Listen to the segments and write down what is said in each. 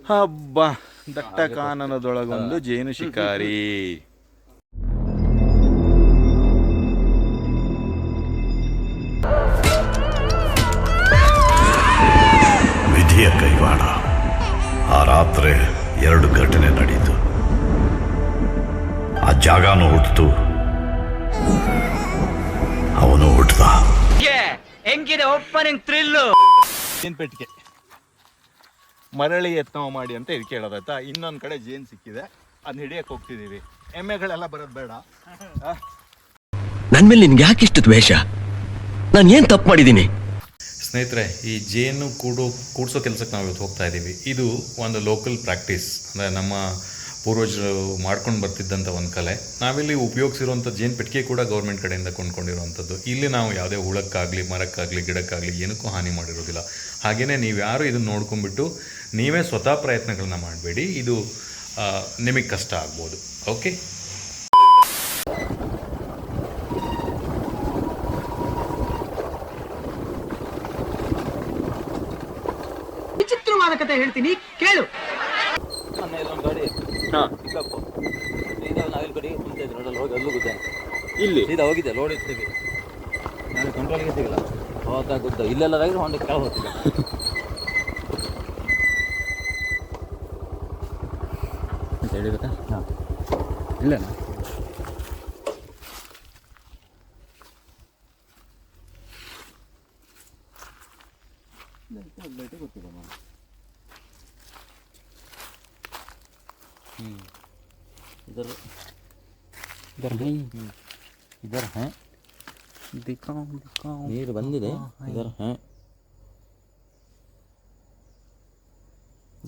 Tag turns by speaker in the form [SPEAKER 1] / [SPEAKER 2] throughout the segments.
[SPEAKER 1] ಹಬ್ಬ ದಟ್ಟ ಕಾನನದೊಳಗೊಂದು ಜೇನು ಶಿಕಾರಿ.
[SPEAKER 2] ವಿಧಿಯ ಕೈವಾಡ. ಆ ರಾತ್ರಿ 2 ಘಟನೆ ನಡೀತು. ಆ ಜಾಗನೂ ಹುಟ್ಟಿತು, ಅವನು ಹುಟ್ಟದ.
[SPEAKER 3] ಹೆಂಗಿದೆ ಓಪನಿಂಗ್ ಥ್ರಿಲ್ಲು.
[SPEAKER 1] ಜೇನ್ ಪೆಟ್ಟಿಗೆ ಮರಳಿ ಯತ್ನ ಮಾಡಿ ಅಂತ ಇದಕ್ಕೆ ಹೇಳೋದಾಯ್ತಾ. ಇನ್ನೊಂದು ಕಡೆ ಜೇನು ಸಿಕ್ಕಿದೆ, ಅದನ್ನ ಹಿಡಿಯಕ್ಕೆ ಹೋಗ್ತಿದ್ದೀವಿ. ಎಮ್ಮೆಗಳೆಲ್ಲ ಬರೋದು ಬೇಡ.
[SPEAKER 4] ನನ್ನ ಮೇಲೆ ನಿನ್ಗೆ ಯಾಕೆ ಇಷ್ಟು ದ್ವೇಷ? ನಾನು ಏನು ತಪ್ಪು ಮಾಡಿದ್ದೀನಿ?
[SPEAKER 5] ಸ್ನೇಹಿತರೆ, ಈ ಜೇನು ಕೂಡಿಸೋ ಕೆಲಸಕ್ಕೆ ನಾವು ಇವತ್ತು ಹೋಗ್ತಾ ಇದ್ದೀವಿ. ಇದು ಒಂದು ಲೋಕಲ್ ಪ್ರಾಕ್ಟೀಸ್, ಅಂದರೆ ನಮ್ಮ ಪೂರ್ವಜರು ಮಾಡ್ಕೊಂಡು ಬರ್ತಿದ್ದಂಥ ಒಂದು ಕಲೆ. ನಾವಿಲ್ಲಿ ಉಪಯೋಗಿಸಿರುವಂಥ ಜೇನು ಪೆಟ್ಟಿಗೆ ಕೂಡ ಗೌರ್ಮೆಂಟ್ ಕಡೆಯಿಂದ ಕೊಂಡ್ಕೊಂಡಿರುವಂಥದ್ದು. ಇಲ್ಲಿ ನಾವು ಯಾವುದೇ ಹುಳಕ್ಕಾಗಲಿ ಮರಕ್ಕಾಗಲಿ ಗಿಡಕ್ಕಾಗಲಿ ಏನಕ್ಕೂ ಹಾನಿ ಮಾಡಿರೋದಿಲ್ಲ. ಹಾಗೆಯೇ ನೀವು ಯಾರು ಇದನ್ನು ನೋಡ್ಕೊಂಡ್ಬಿಟ್ಟು ನೀವೇ ಸ್ವತಃ ಪ್ರಯತ್ನಗಳನ್ನ ಮಾಡಬೇಡಿ, ಇದು ನಿಮಗೆ ಕಷ್ಟ ಆಗ್ಬೋದು. ಓಕೆ,
[SPEAKER 3] ವಿಚಿತ್ರವಾದ ಕತೆ ಹೇಳ್ತೀನಿ ಕೇಳು.
[SPEAKER 6] ಇಲ್ಲಿ ಸೀದಾ ಹೋಗಿದ್ದೆ, ಲೋಡ್ ಇರ್ತೀವಿ, ನಾನು ಕಂಟ್ರೋಲ್ಗೆ ಸಿಗಲ್ಲ. ಹೋದಾಗುದ್ದ ಇಲ್ಲೆಲ್ಲ ಹೊಂಡ ಕೆಳ ಹೋಗ್ತಿಲ್ಲ. ಅಂತ ಹೇಳಿಬೇಕಾ? ಹಾಂ, ಇಲ್ಲನಾ? ಗೊತ್ತಿಲ್ಲ ನಾನು. ಇದರ ನೀರು ಬಂದಿದೆ. ಇದರ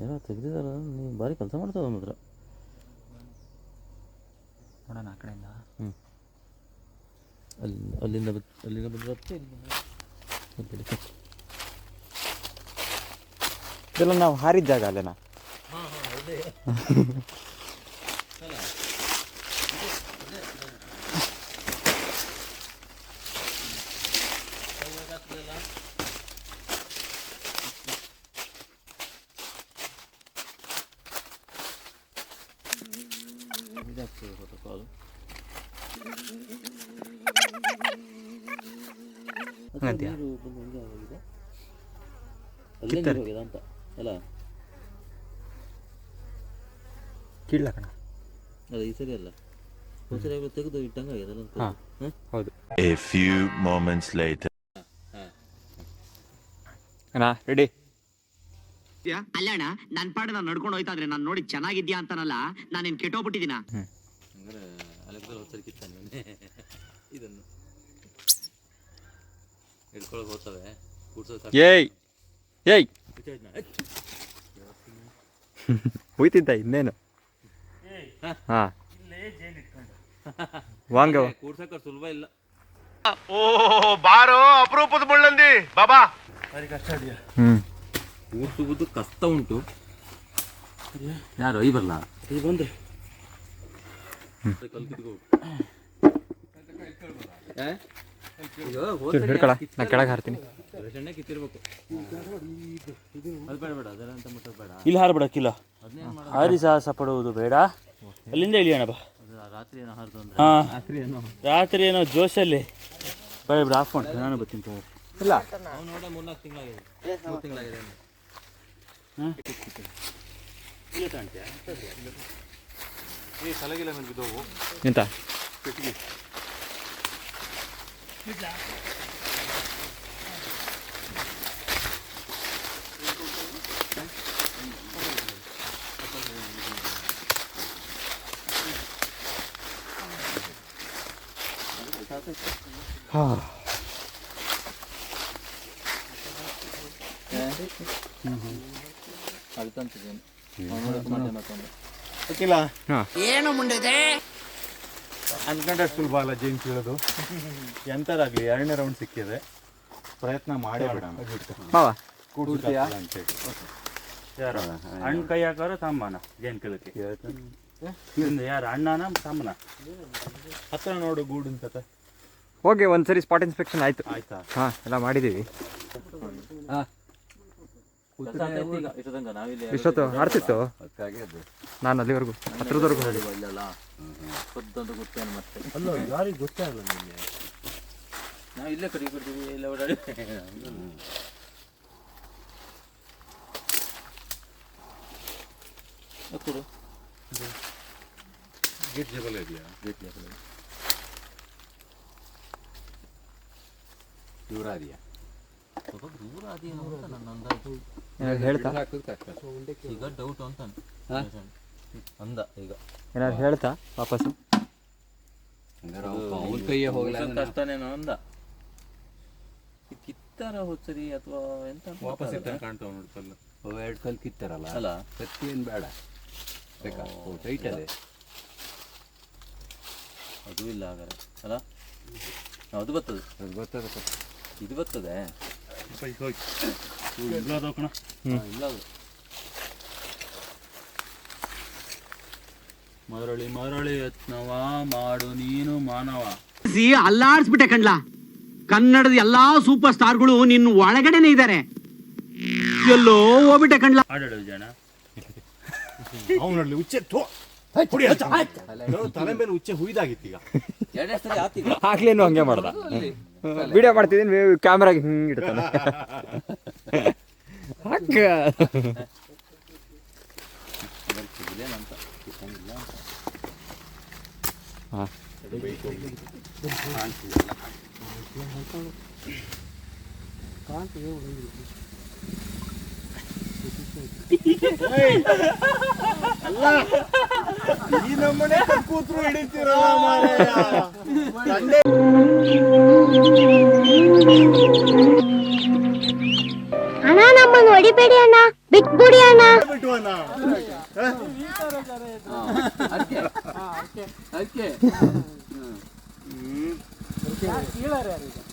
[SPEAKER 6] ಏನೋ ತೆಗ್ದಿದಾರ. ನೀವು ಭಾರಿ ಕೆಲಸ ಮಾಡ್ತಾವ ಮಾತ್ರ. ನೋಡೋಣ ಆ ಕಡೆಯಿಂದ. ಅಲ್ಲಿಂದ ಬಂದಿರುತ್ತೆ.
[SPEAKER 7] ಇದೆಲ್ಲ ನಾವು ಹಾರಿದ ಜಾಗ ಅಲ್ಲೇನಾ?
[SPEAKER 6] ಅಂತ ಅಲ್ಲ
[SPEAKER 7] ಕೀಳ್ಲ ಕಣ.
[SPEAKER 6] ಅಲ್ಲ ಈ ಸರಿ ಅಲ್ಲ, ಒಂದ್ಸರಿ ತೆಗೆದು ಇಟ್ಟಂಗೆ ಆಗಿದಲ್ಲ.
[SPEAKER 7] ಹೌದು.
[SPEAKER 2] A few moments later.
[SPEAKER 7] ಅಣ್ಣ ರೆಡಿ?
[SPEAKER 3] ಅಲ್ಲಣ್ಣ, ನನ್ನ ಪಾಡ ನಾನು ನಡ್ಕೊಂಡು ಹೋಯ್ತಾ ಇದ್ರೆ ನಾನು ನೋಡಿ ಚೆನ್ನಾಗಿದ್ಯಾ ಅಂತಾನಲ್ಲ, ನಾನೇನು ಕೆಟ್ಟೋಗ್ಬಿಟ್ಟಿದ್ದೀನ?
[SPEAKER 6] ಹಂಗಾರೆ ಅಲೆಕ್ಸಲ್ಲಿ ಹೊತ್ತರಿ ಕಿತ್ತಾನೆ ಇದನ್ನು ಹಿಡ್ಕೊಳಕ್ ಹೋಗ್ತವೆ ಕೂಡ್ಸೋದು.
[SPEAKER 7] ಏಯ್ ಏಯ್ ಹೋಯ್ತಿದ್ದ ಇನ್ನೇನು. ಹಾಂ, ವಾಂಗ
[SPEAKER 6] ಕೂಡ್ಸಕ್ಕೆ ಸುಲಭ ಇಲ್ಲ.
[SPEAKER 8] ಓ ಬಾರೋ ಅಪರೂಪದ ಮುಳ್ಳಂದಿ ಬಾಬಾ.
[SPEAKER 6] ಕೂಡ್ಸುವುದು ಕಷ್ಟ ಉಂಟು. ಯಾರು ಐ ಬರಲ್ಲ, ಐ ಬಂದ್ರೆ
[SPEAKER 7] ಹಿಡ್ಕೊಳ, ನಾ ಕೆಳಗೆ ಹಾರ್ತೀನಿ.
[SPEAKER 6] ಕಿತ್ತಿರ್ಬೇಕು. ಅದು ಬೇಡ ಬೇಡ, ಅದೆಲ್ಲ ಮುಟ್ಟೋದು ಬೇಡ.
[SPEAKER 9] ಇಲ್ಲಿ ಹಾರಬೇಡಕ್ಕಿಲ್ಲ, ಹಾರಿ ಸಾಹಸ ಪಡುವುದು ಬೇಡ. ಅಲ್ಲಿಂದ ಇಳಿಯೋಣ ಬಾ.
[SPEAKER 6] ರಾತ್ರಿ ಏನೋ ಹಾರ್ದು ಅಂದ್ರೆ.
[SPEAKER 9] ಹಾಂ, ರಾತ್ರಿ ಏನೋ ಜೋಶಲ್ಲಿ ಬೇಡ ಬಿಡ, ಆಫ್ ಮಾಡ್ತೀನಿ, ನಾನು ಬರ್ತೀನಿ.
[SPEAKER 7] ಇಲ್ಲ
[SPEAKER 6] ನೋಡ 3-4 ತಿಂಗಳಾಗಿದೆ, 3 ತಿಂಗಳಾಗಿದೆ.
[SPEAKER 9] ಹಾಂ, ಇಲ್ಲ ಕಾಣ್ತೀಯಾ?
[SPEAKER 1] ತಲೆಗಿಲ್ಲ ಮೇಲೆ ಬಿದ್ದವು
[SPEAKER 7] ಎಂತ
[SPEAKER 1] ಪೆಟ್ಟಿಗೆ.
[SPEAKER 7] ಹಾಂ,
[SPEAKER 6] ಅಳ್ತಂತಿದ್ದೇನೆ.
[SPEAKER 1] ಗೊತ್ತಿಲ್ಲ
[SPEAKER 3] ಏನು ಮುಂಡಿದೆ
[SPEAKER 1] ಅನ್ಕೊಂಡ್ರೆ ಸುಲಭ ಅಲ್ಲ ಜೇನು ಕೀಳೋದು. ಎಂಥದಾಗಲಿ 2ನೇ ರೌಂಡ್ ಸಿಕ್ಕಿದೆ, ಪ್ರಯತ್ನ ಮಾಡೇ ಬಿಡೋಣ.
[SPEAKER 7] ಮಾವ
[SPEAKER 1] ಕೂಡ್ತೀಯಾ ಅಂತೇಳಿ
[SPEAKER 9] ಯಾರು ಅಣ್ಣ ಕೈ ಹಾಕೋರು ತಮ್ಮನ ಜೇನು ಕೀಳಕ್ಕೆ? ಯಾರು ಅಣ್ಣನ ತಮ್ಮನ?
[SPEAKER 1] ಹತ್ರ ನೋಡು ಗೂಡು ಅಂತ.
[SPEAKER 7] ಹೋಗಿ ಒಂದ್ಸರಿ ಸ್ಪಾಟ್ ಇನ್ಸ್ಪೆಕ್ಷನ್ ಆಯ್ತು.
[SPEAKER 1] ಆಯ್ತಾ?
[SPEAKER 7] ಹಾಂ, ಎಲ್ಲ ಮಾಡಿದ್ದೀವಿ.
[SPEAKER 6] ಇಷ್ಟು ತನಕ ನಾವಿಲ್ಲಿ
[SPEAKER 7] ಇಷ್ಟೊತ್ತು ಆಡ್ತಿತ್ತು ನಾನು ಅಲ್ಲಿವರೆಗೂ ಹತ್ರದವರೆಗೂ ಹೋಗಿ
[SPEAKER 6] ಇಲ್ಲೆಲ್ಲ ಪೊದ್ದಂತ ಗೊತ್ತೇನು ಮತ್ತೆ
[SPEAKER 8] ಅಲ್ಲ ಯಾರಿಗೆ ಗೊತ್ತಾಗಲ್ಲ ನಿಮಗೆ.
[SPEAKER 6] ನಾವು ಇಲ್ಲೇ ಕಡೆ ಕೊಡ್ತೀವಿ ಎಲ್ಲ ಓಡಾಡಿ ಕೊಡು
[SPEAKER 8] ಗೇಟ್ ಜಬಲ್ ಇದೆಯಾ? ದೂರ ಇದೆಯಾ?
[SPEAKER 6] ಸ್ವಲ್ಪ ದೂರ ಅದೇನೋ ಅಂತ ನನ್ನ ಅಂದಾಜು.
[SPEAKER 7] ಏನಾದ್ರು ಹೇಳ್ತಾ
[SPEAKER 6] ಈಗ ಡೌಟ್ ಅಂತ ಅಂದ ಈಗ
[SPEAKER 7] ಏನಾದ್ರು ಹೇಳ್ತಾ ವಾಪಸ್ಸು
[SPEAKER 6] ಕಷ್ಟನೇನೋ ಅಂದ. ಕಿತ್ತಾರ ಹೋದ್ಸರಿ ಅಥವಾ ಎಂತ
[SPEAKER 8] ವಾಪಸ್ ಕಾಣ್ತಾವ ನೋಡ್ತಲ್ಲ.
[SPEAKER 6] 2 ಕಲ್ ಕಿತ್ತಾರಲ್ಲ
[SPEAKER 8] ಅಲ್ಲ
[SPEAKER 6] ಕತ್ತಿ ಏನು ಬೇಡ ಬೇಕಾ ಟೈಟ್ ಅದೇ ಅದು ಇಲ್ಲ ಹಾಗಾದ್ರೆ ಅಲ್ಲ ಅದು ಬರ್ತದೆ ಇದು ಬರ್ತದೆ ಇಲ್ಲ ಅದು ಮರಳಿ ಯತ್ನವ ಮಾಡು ನೀನು ಮಾನವ.
[SPEAKER 3] ಅಲ್ಲಾಡ್ಸ್ಬಿಟ್ಟೆ ಕಣ್ಲಾ. ಕನ್ನಡದ ಎಲ್ಲಾ ಸೂಪರ್ ಸ್ಟಾರ್ಗಳು ನಿನ್ನ ಒಳಗಡೆನೆ ಇದ್ದಾರೆ. ಎಲ್ಲೋ ಹೋಗ್ಬಿಟ್ಟೆ ಕಣ್ಲಾ.
[SPEAKER 9] ಆಡಾಡೋ ಜನ
[SPEAKER 8] ಅವನಲ್ಲಿ ಉಚ್ಚೆ ತಲೆ ಮೇಲೆ ಉಚ್ಚೆ ಹುಯ್ದಾಗಿತ್ತು. ಈಗ
[SPEAKER 7] ಹಾಕ್ಲೇನು ಹಂಗೆ ಮಾಡ್ದ. ವಿಡಿಯೋ ಮಾಡ್ತಿದ್ದೀನಿ ಕ್ಯಾಮ್ರಾಗೆ ಹಿಂಗೆ ಇಡ್ತಾನೆ. ಹಾಕ ಹಾಂ
[SPEAKER 8] ಈ ನಮ್ಮನೆ ಕೂತ್ರು ಹಿಡಿತೀರಲ್ಲ ಮಾರಾಯ.
[SPEAKER 10] ಅಣ್ಣ ನಮ್ಮನ್ನು ಹೊಡಿಬೇಡಿ ಅಣ್ಣ, ಬಿಟ್ಬಿಡಿ ಅಣ್ಣ.
[SPEAKER 8] ಬಿಟ್ವಣ್ಣ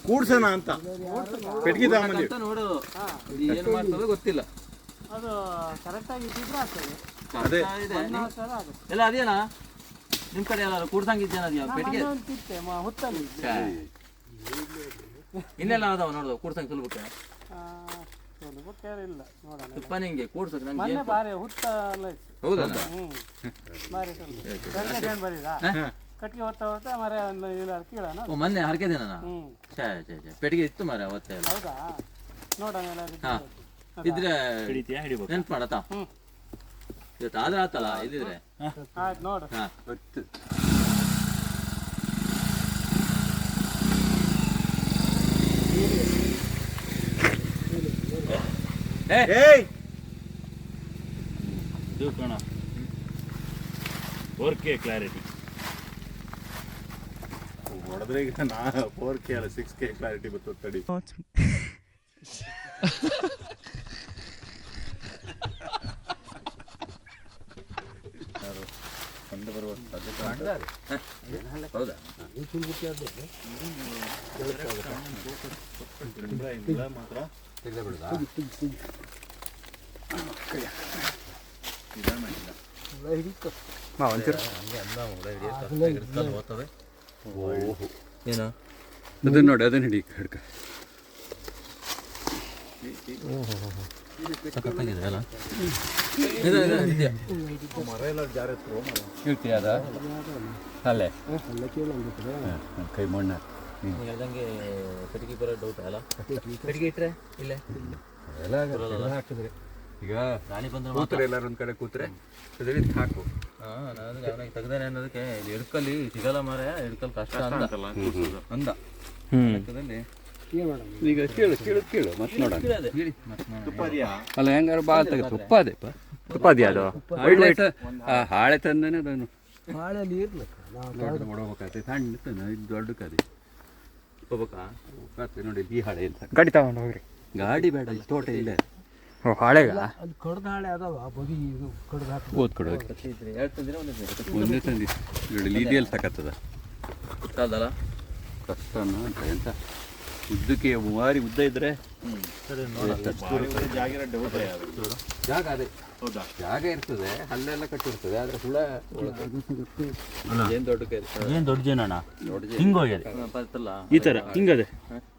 [SPEAKER 8] ಕೂಡ್ಸೋಣ ಅಂತ ಪೆಟ್ಗಿ ತಗೊಂಬಂದಿ.
[SPEAKER 6] ನೋಡು ಏನು ಮಾಡ್ತದೋ ಗೊತ್ತಿಲ್ಲ.
[SPEAKER 9] ಅದು ಕರೆಕ್ಟಾಗಿ ಇದ್ದಿದ್ರೆ ಆಗ್ತದೆ.
[SPEAKER 8] ಅದೇ
[SPEAKER 6] ಎಲ್ಲ ಅದೇನಾ ನಿಮ್ಮ ಕಡೆ ಎಲ್ಲ ಕೂಡ್ಸಂಗಿದ್ದೇನ ಪೆಟ್ಟಿಗೆ
[SPEAKER 9] ಹುತ್ತಲ್ಲಿ
[SPEAKER 6] ಇನ್ನೆಲ್ಲ ಅದಾವ ನೋಡುದು ಕೂಡ್ಸಂಗ್ ಸುಲಭಕ್ಕೆ
[SPEAKER 9] ಇಲ್ಲ ನೋಡೋಣ.
[SPEAKER 6] ತುಪ್ಪ ನಿಂಗೆ ಕೂಡ್ಸಕ್ ನಂಗೆ
[SPEAKER 9] ಮೊನ್ನೆ ಬಾರಿ ಹುತ್ತ ಎಲ್ಲ ಇತ್ತು.
[SPEAKER 6] ಹೌದಾ
[SPEAKER 9] ಬಾರಿ ಸ್ವಲ್ಪ ಬರೀದಾ ಕಟ್ಗೆ ಹೊತ್ತ ಮರ ಕೀಳಣ.
[SPEAKER 6] ಮೊನ್ನೆ ಹರ್ಕೆದೇನ ಪೆಟ್ಟಿಗೆ ಇತ್ತು ಮರ ಅವತ್ತೆ.
[SPEAKER 9] ಹೌದಾ ನೋಡೋಣ
[SPEAKER 6] ಹಾ ಇದ್ರೆ ನೆನ್ಪು ಮಾಡತ್ತ ಇವತ್ತು ಆದ್ರೆ ಆತಲ್ಲ ಇಲ್ಲಿದ್ರೆ
[SPEAKER 9] ಆಯ್ತು ನೋಡು.
[SPEAKER 6] ಹಾ
[SPEAKER 9] ಇದು ಕಣ 4K ಕ್ಲಾರಿಟಿ
[SPEAKER 8] ಹೊಡೆದ್ರೆ ಈಗ 4K ಅಲ್ಲ 6K ಕ್ಲಾರಿಟಿ ಬರ್ತದೆ ತಡಿ. ಕಂಡು ಬರುವ
[SPEAKER 6] ಹೌದಾ
[SPEAKER 8] ಮಾತ್ರ
[SPEAKER 6] ಏನ
[SPEAKER 7] ಅದನ್ನ ನೋಡಿ ಅದನ್ನ ಹಿಡಿ ಹಿಡ್ಕ.
[SPEAKER 6] ಸಖತ್ತಾಗಿದೆ ಅಲ್ಲ
[SPEAKER 8] ಮರ ಎಲ್ಲ ಜಾರ
[SPEAKER 7] ಇರ್ತೀಯ ಅದ ಅಲ್ಲೇ ಕೈ ಮಣ್ಣ
[SPEAKER 6] ನೀವು ಹೇಳ್ದಂಗೆ ಕಟ್ಟಿಗೆ ಬರೋ ಡೌಟ್ ಅಲ್ಲ. ಕಟ್ಟಿಗೆ ಇಟ್ರೆ ಇಲ್ಲೇ
[SPEAKER 7] ಎಲ್ಲ ಹಾಕಿದ್ರೆ ಈಗ
[SPEAKER 6] ಗಾಳಿ ಬಂದ್ರೆ
[SPEAKER 7] ಕೂತ್ರೆ ಎಲ್ಲಾರು ಒಂದ್ ಕಡೆ ಕೂತ್ರೆ ಹಾಕು.
[SPEAKER 6] ನಾನು ಅವನಿಗೆ ತೆಗ್ದಾನೆ ಅನ್ನೋದಕ್ಕೆ ಇಲ್ಲಿ ಎಡ್ಕಲ್ಲಿ ಸಿಗಲ್ಲ ಮಾರ ಎಡ್ಕಲ್ ಕಷ್ಟ ಅಂದ ಅಂದ ಲೆಕ್ಕದಲ್ಲಿ
[SPEAKER 7] ಈಗ ಕೇಳು ಕೇಳು ಕೇಳು ಮತ್ತೆ ನೋಡ
[SPEAKER 6] ಹೇಳಿ ಮತ್ತೆ
[SPEAKER 8] ತುಪ್ಪ ಇದೆಯಾ?
[SPEAKER 7] ಅಲ್ಲ ಹೆಂಗಾರು ಬಾ ತೆಗೆ ತುಪ್ಪ ಅದೇ ತುಪ್ಪ ಅದೆಯಾ ಅದು ಹಾಳೆ ತಂದಾನೆ ಅದನ್ನು
[SPEAKER 9] ಹಾಳೆಯಲ್ಲಿ ಇರ್ಲಿಕ್ಕೆ
[SPEAKER 7] ದೊಡ್ಡ ಹೊಡಬೇಕಾಗ್ತದೆ ಸಣ್ಣ ಇದು ದೊಡ್ಡ ಕದೆ
[SPEAKER 6] ಹೋಗ್ಬೇಕಾ
[SPEAKER 7] ನೋಡಿ ಈ ಹಾಳೆ ಅಂತ
[SPEAKER 4] ಗಾಡಿ ತಗೊಂಡು ಹೋಗ್ರಿ.
[SPEAKER 7] ಗಾಡಿ ಬೇಡ ಇಲ್ಲಿ ತೋಟ ಇಲ್ಲ.
[SPEAKER 4] ಓ ಹಾಳೆಗ
[SPEAKER 9] ಅದು ಕಡ್ದ ಹಾಳೆ ಅದಾವ ಬದಿ ಕಡ್ದು ಹಾಕಿ
[SPEAKER 7] ಓದ್ ಕೊಡೋಕೆ
[SPEAKER 6] ಕಟ್ಲಿದ್ರೆ 2 ತಂದಿನ
[SPEAKER 7] ಒಂದೇ ತಂದಿ ನೋಡಿ ಲೀದಿಯಲ್ಲಿ ತಕತ್ತದ
[SPEAKER 6] ಕಾಲ್ದಲ್ಲ
[SPEAKER 7] ಕಷ್ಟನ ಅಂತ ಎಂತ ಉದ್ದಕ್ಕೆ ಮಾರಿ ಉದ್ದ ಇದ್ರೆ
[SPEAKER 8] ಜಾಗಿರ ಡೌಟ್
[SPEAKER 7] ಜಾಗ ಅದೇ
[SPEAKER 8] ಹೌದಾ?
[SPEAKER 7] ಜಾಗ ಇರ್ತದೆ ಅಲ್ಲೆಲ್ಲ ಕಟ್ಟಿರ್ತದೆ ಆದ್ರೆ ಹುಳ ಏನ್ ದೊಡ್ಡ ಕೈ
[SPEAKER 9] ಏನು ದೊಡ್ಡ ಜನ
[SPEAKER 7] ದೊಡ್ಡ
[SPEAKER 9] ಹಿಂಗೋಗ್ಯದೆ
[SPEAKER 6] ಬರ್ತಲ್ಲ
[SPEAKER 9] ಈ ಥರ ಹಿಂಗದೆ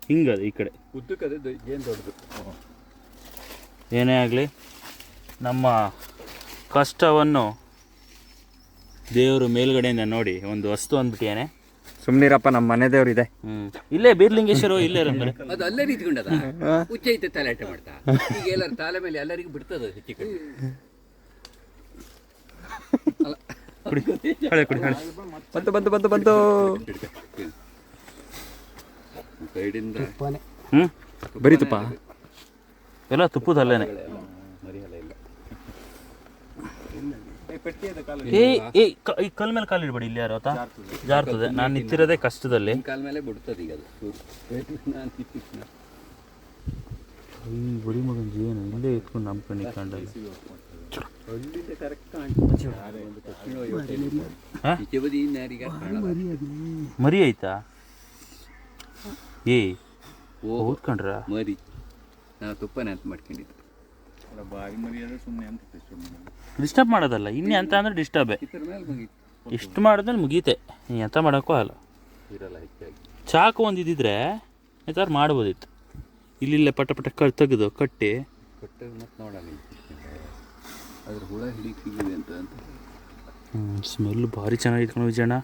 [SPEAKER 9] ಹಿಂಗದೆ ಈ ಕಡೆ
[SPEAKER 7] ಉದ್ದಕ್ಕದೆ ಏನ್ ದೊಡ್ಡದು
[SPEAKER 9] ಏನೇ ಆಗಲಿ ನಮ್ಮ ಕಷ್ಟವನ್ನು ದೇವರು ಮೇಲ್ಗಡೆಯಿಂದ ನೋಡಿ ಒಂದು ವಸ್ತು ಅಂದ್ಬಿಟ್ಟಿಯಾನೆ.
[SPEAKER 7] ಸುಮ್ನಿರಪ್ಪ, ನಮ್ಮ ಮನೆ ದೇವ್ರು ಇದೆ.
[SPEAKER 9] ಇಲ್ಲೇ ಬೀರ್ಲಿಂಗೇಶ್ವರ ಇಲ್ಲೇ ಇರಂದ್ರೆ
[SPEAKER 7] ಅದು ಅಲ್ಲೇ ನಿಂತ್ಕೊಂಡದ ಹುಚ್ಚ ಐತೆ ತಲಾಟೆ ಮಾಡ್ತಾ. ಈಗ ಎಲ್ಲರ ತಾಲೆ ಮೇಲೆ ಎಲ್ಲರಿಗೂ ಬಿಡ್ತದ ಹೆಚ್ಚಿ ಕಡೆ. ಬಂತು ಸೈಡಿಂದ
[SPEAKER 9] ಬರೀತಪ್ಪ ಎಲ್ಲ ತುಪ್ಪದಲ್ಲೇನೆ. ಈ ಕಲ್ ಮೇಲೆ ಕಾಲು ಇಡ್ಬೇಡಿ, ಇಲ್ಲಿ ಯಾರು ಆತ ಜಾರ್ತದೆ. ನಾನು ನಿಂತಿರೋದೇ ಕಷ್ಟದಲ್ಲಿ.
[SPEAKER 7] ಕಾಲ ಮೇಲೆ ಬಿಡ್ತದೆ ಈಗ ಅದು.
[SPEAKER 9] ಬಡಿ ಮಗನ ಜೀವನ ಇಲ್ಲೇ ಇಟ್ಕೊಂಡು ನಂಬ್ಕೊಂಡು ಇಟ್ಕೊಂಡಲ್ಲ. ಮರಿ ಆಯ್ತಾ? ಓದ್ಕೊಂಡ್ರ
[SPEAKER 7] ಮರಿ ನಾವು ತುಪ್ಪನ ಅಂತ ಮಾಡ್ಕೊಂಡಿದ್ದು.
[SPEAKER 8] ಬಾಯಿ ಮರಿ ಅಂದ್ರೆ ಸುಮ್ಮನೆ ಅಂತ
[SPEAKER 9] ಡಿಸ್ಟರ್ಬ್ ಮಾಡೋದಲ್ಲ, ಇನ್ನೇ ಅಂತ ಅಂದ್ರೆ ಡಿಸ್ಟರ್ಬೇ. ಇಷ್ಟು ಮಾಡಿದ್ರೆ ಮುಗೀತೆ, ನೀ ಎಂತ ಮಾಡೋಕ್ಕೂ ಆಗಲ್ಲ. ಚಾಕು ಒಂದು ಇದ್ದಿದ್ರೆ ಈ ಥರ ಮಾಡ್ಬೋದಿತ್ತು. ಇಲ್ಲಿಲ್ಲೇ ಪಟ ತೆಗೆದು ಕಟ್ಟಿ
[SPEAKER 7] ಅದ್ರ ಹುಳ ಹಿಡಿಕಿದೆ ಅಂತ.
[SPEAKER 9] ಸ್ಮೆಲ್ ಭಾರಿ ಚೆನ್ನಾಗಿಟ್ಕೊಂಡು ವಿಜಯಣ್ಣ.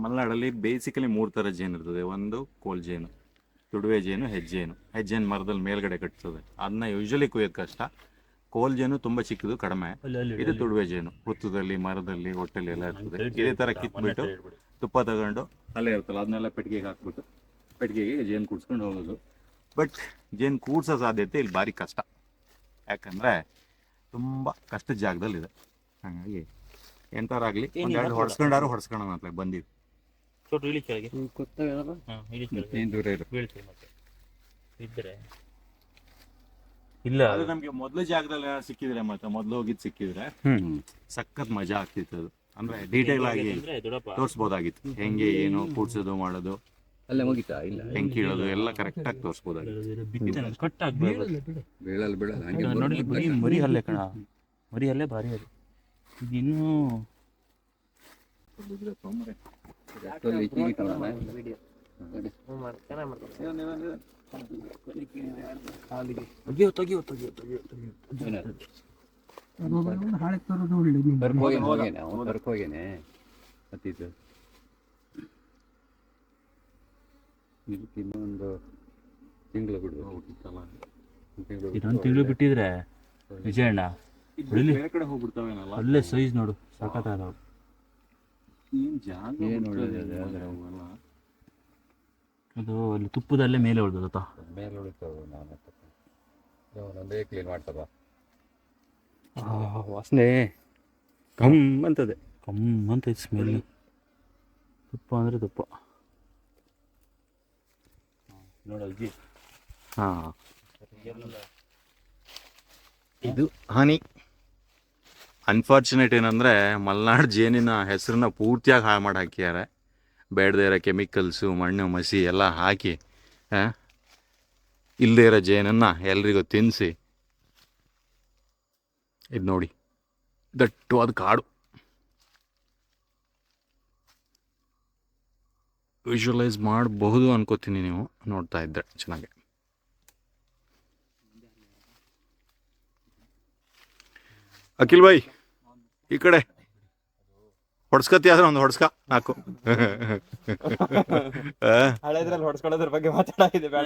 [SPEAKER 1] ಮಲೆನಾಡಲ್ಲಿ ಬೇಸಿಕಲಿ 3 ಥರ ಜೇನು ಇರ್ತದೆ. ಒಂದು ಕೋಲ್ ಜೇನು, ತುಡುವೆ ಜೇನು, ಹೆಜ್ಜೇನು. ಹೆಜ್ಜೇನು ಮರದಲ್ಲಿ ಮೇಲ್ಗಡೆ ಕಟ್ತದೆ, ಅದನ್ನ ಯೂಶಲಿ ಕುಯ್ಯೋದು ಕಷ್ಟ. ಕೋಲ್ ಜೇನು ತುಂಬ ಚಿಕ್ಕದು, ಕಡಿಮೆ. ಇದು ತುಡುವೆ ಜೇನು, ಹುತ್ತದಲ್ಲಿ, ಮರದಲ್ಲಿ, ಹೊಟ್ಟೆಲಿ ಎಲ್ಲ ಇರ್ತದೆ. ಇದೇ ಥರ ಕಿತ್ಬಿಟ್ಟು ತುಪ್ಪ ತಗೊಂಡು ಅಲ್ಲೇ ಇರ್ತಲ್ಲ ಅದನ್ನೆಲ್ಲ ಪೆಟ್ಟಿಗೆಗೆ ಹಾಕ್ಬಿಟ್ಟು ಪೆಟ್ಟಿಗೆಗೆ ಜೇನು ಕೂಡ್ಸ್ಕೊಂಡು ಹೋಗೋದು. ಬಟ್ ಜೇನು ಕೂಡ್ಸೋ ಸಾಧ್ಯತೆ ಇಲ್ಲಿ ಭಾರಿ ಕಷ್ಟ, ಯಾಕಂದರೆ ತುಂಬ ಕಷ್ಟದ ಜಾಗದಲ್ಲಿದೆ. ಹಾಗಾಗಿ ಎಂಥಾರಾಗಲಿ ಒಂದೆರಡು ಹೊಡ್ಸ್ಕೊಂಡಾರು ಅಂತ ಬಂದಿದ್ದು.
[SPEAKER 7] ದೂರ ಇರು.
[SPEAKER 9] ಇಲ್ಲ
[SPEAKER 1] ಅದು ನಮಗೆ ಮೊದಲು ಜಾಗದಲ್ಲಿ ಸಿಕ್ಕಿದ್ರೆ ಮತ್ತೆ ಮೊದಲು ಹೋಗಿದ್ದು ಸಿಕ್ಕಿದ್ರೆ ಸಖತ್ ಮಜಾ ಆಗ್ತಿತ್ತು. ಅದು ಅಂದ್ರೆ ಡೀಟೇಲ್ ಆಗಿ ತೋರಿಸ್ಬೋದಾಗಿತ್ತು, ಹೆಂಗೆ ಏನು ಕೂಡ್ಸೋದು ಮಾಡೋದು,
[SPEAKER 7] ಅಲ್ಲೇ ಮುಗಿತಾ ಇಲ್ಲ
[SPEAKER 1] ಹೆಂಗೆ ಕೀಳೋದು ಎಲ್ಲ ಕರೆಕ್ಟ್ ಆಗಿ ತೋರಿಸ್ಬೋದಾಗಿತ್ತು.
[SPEAKER 7] ಬೀಳಲ್ಲ
[SPEAKER 9] ನೋಡಿ ಮರಿ ಹಲ್ಲೆ ಕಣ, ಮರಿ ಹಲ್ಲೆ ಭಾರಿ ಅದು. ಈಗ ಇನ್ನೂ
[SPEAKER 7] ಹೋಗೇನೆ ಮತ್ತಿದ್ದು ಇನ್ನೊಂದು ತಿಂಗಳು ಬಿಡ್ಬೇಕು.
[SPEAKER 9] ಇನ್ನೊಂದು ತಿಂಗಳು ಬಿಟ್ಟಿದ್ರೆ ವಿಜಯಣ್ಣ
[SPEAKER 1] ಬೇರೆ ಕಡೆ ಹೋಗ್ಬಿಡ್ತಾವೇನಲ್ಲ,
[SPEAKER 9] ಒಳ್ಳೆ ಸೈಜ್ ನೋಡು, ಸಾಕಾಗ ಅದು ಅಲ್ಲಿ ತುಪ್ಪದಲ್ಲೇ ಮೇಲೆ ಉಳ್ದದ
[SPEAKER 7] ಮೇಲೆ ಉಳಿತಾವ. ಒಂದೇ ಕ್ಲೀನ್ ಮಾಡ್ತದ,
[SPEAKER 9] ವಾಸನೆ ಕಮ್ ಅಂತದೆ, ಕಮ್ ಅಂತ ಸ್ಮೆಲ್. ತುಪ್ಪ ಅಂದರೆ ತುಪ್ಪ ನೋಡಲ್ಜಿ.
[SPEAKER 1] ಹಾಂ, ಇದು ಹನಿ. ಅನ್ಫಾರ್ಚುನೇಟ್ ಏನಂದರೆ ಮಲೆನಾಡು ಜೇನಿನ ಹೆಸರನ್ನ ಪೂರ್ತಿಯಾಗಿ ಹಾಳು ಮಾಡಿ ಹಾಕಿದ್ದಾರೆ. ಬೇಡದೇ ಇರೋ ಕೆಮಿಕಲ್ಸು, ಮಣ್ಣು ಮಸಿ ಎಲ್ಲ ಹಾಕಿ ಇಲ್ಲದೇ ಇರೋ ಜೇನನ್ನು ಎಲ್ರಿಗೂ ತಿನ್ನಿಸಿ. ಇದು ನೋಡಿ, ದಟ್ಟವಾದ ಕಾಡು. ವಿಜುವಲೈಸ್ ಮಾಡಬಹುದು ಅನ್ಕೋತೀನಿ ನೀವು ನೋಡ್ತಾ ಇದ್ದರೆ ಚೆನ್ನಾಗಿ. ಅಖಿಲ್ ಭಾಯ್ ಈ ಕಡೆ ಹೊಡ್ಸ್ಕತಿ ಆದ್ರೆ ಒಂದು ಹೊಡ್ಸ್ಕ ಹಾಕು.
[SPEAKER 6] ಹಳೆದ್ರಲ್ಲಿ ಹೊಡ್ಸ್ಕೊಳ್ಳೋದ್ರ ಬಗ್ಗೆ ಮಾತಾಡೋದಿದೆ, ಬೇಡ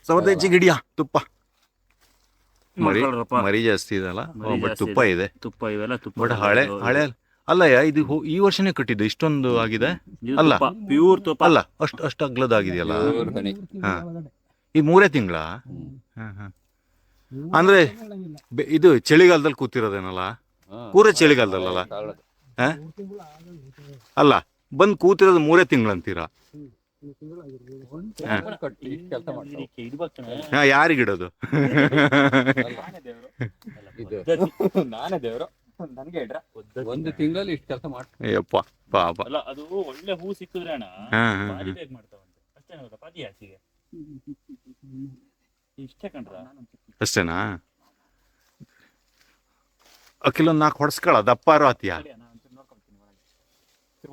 [SPEAKER 1] ಸೌದೆಜ್ಜಿ ಗಿಡಿಯಾ ತುಪ್ಪ ಮರಿ ಜಾಸ್ತಿ ಇದಲ್ಲ, ಬಟ್ ತುಪ್ಪ ಇದೆ.
[SPEAKER 9] ತುಪ್ಪ ಇವೆಲ್ಲ ತುಪ್ಪ.
[SPEAKER 1] ಬಟ್ ಹಳೆ ಅಲ್ಲಯ್ಯ, ಇದು ಈ ವರ್ಷನೇ ಕಟ್ಟಿದ್ದು ಇಷ್ಟೊಂದು ಆಗಿದೆ ಅಲ್ಲ?
[SPEAKER 9] ಪ್ಯೂರ್ ತುಪ್ಪ
[SPEAKER 1] ಅಲ್ಲ, ಅಷ್ಟು ಅಗ್ಲದಾಗಿದೆಯಲ್ಲ. ಹಾ, ಈ 3 ತಿಂಗಳ. ಅಂದ್ರೆ ಇದು ಚಳಿಗಾಲದಲ್ಲಿ ಕೂತಿರೋದೇನಲ್ಲ, ಪೂರ ಚಳಿಗಾಲದಲ್ಲ? ಅಲ್ಲ, ಬಂದು ಕೂತಿರೋದು 3 ತಿಂಗಳಂತೀರಾ? ಯಾರಿಗಿಡೋದು?
[SPEAKER 6] ನಾನೇ ದೇವ್ರು, ನನ್ಗೆ ಹೇಳ್ರ
[SPEAKER 7] ಒಂದು ತಿಂಗಳಲ್ಲಿ ಇಷ್ಟು ಕೆಲಸ ಮಾಡ್ತಾರೆ.
[SPEAKER 1] ಅಯ್ಯಪ್ಪ ಪಾಪ.
[SPEAKER 9] ಅಲ್ಲ, ಅದು ಒಳ್ಳೆ ಹೂ ಸಿಕ್ಕಿದ್ರೆ ಅಣ್ಣ ಪಾದಿ ಬೇಗ ಮಾಡ್ತಾವಂತೆ ಅಷ್ಟೇ. ಪಾದಿ ಹಾಸಿಗೆ ಇಷ್ಟೇ ಕಣ್ರ.
[SPEAKER 1] ಅಷ್ಟೇನಾ? ಅಖಿಲೊಂದು 4 ಹೊಡ್ಸ್ಕೊಳ ದಪ್ಪಾರು ಆತಿಯಾ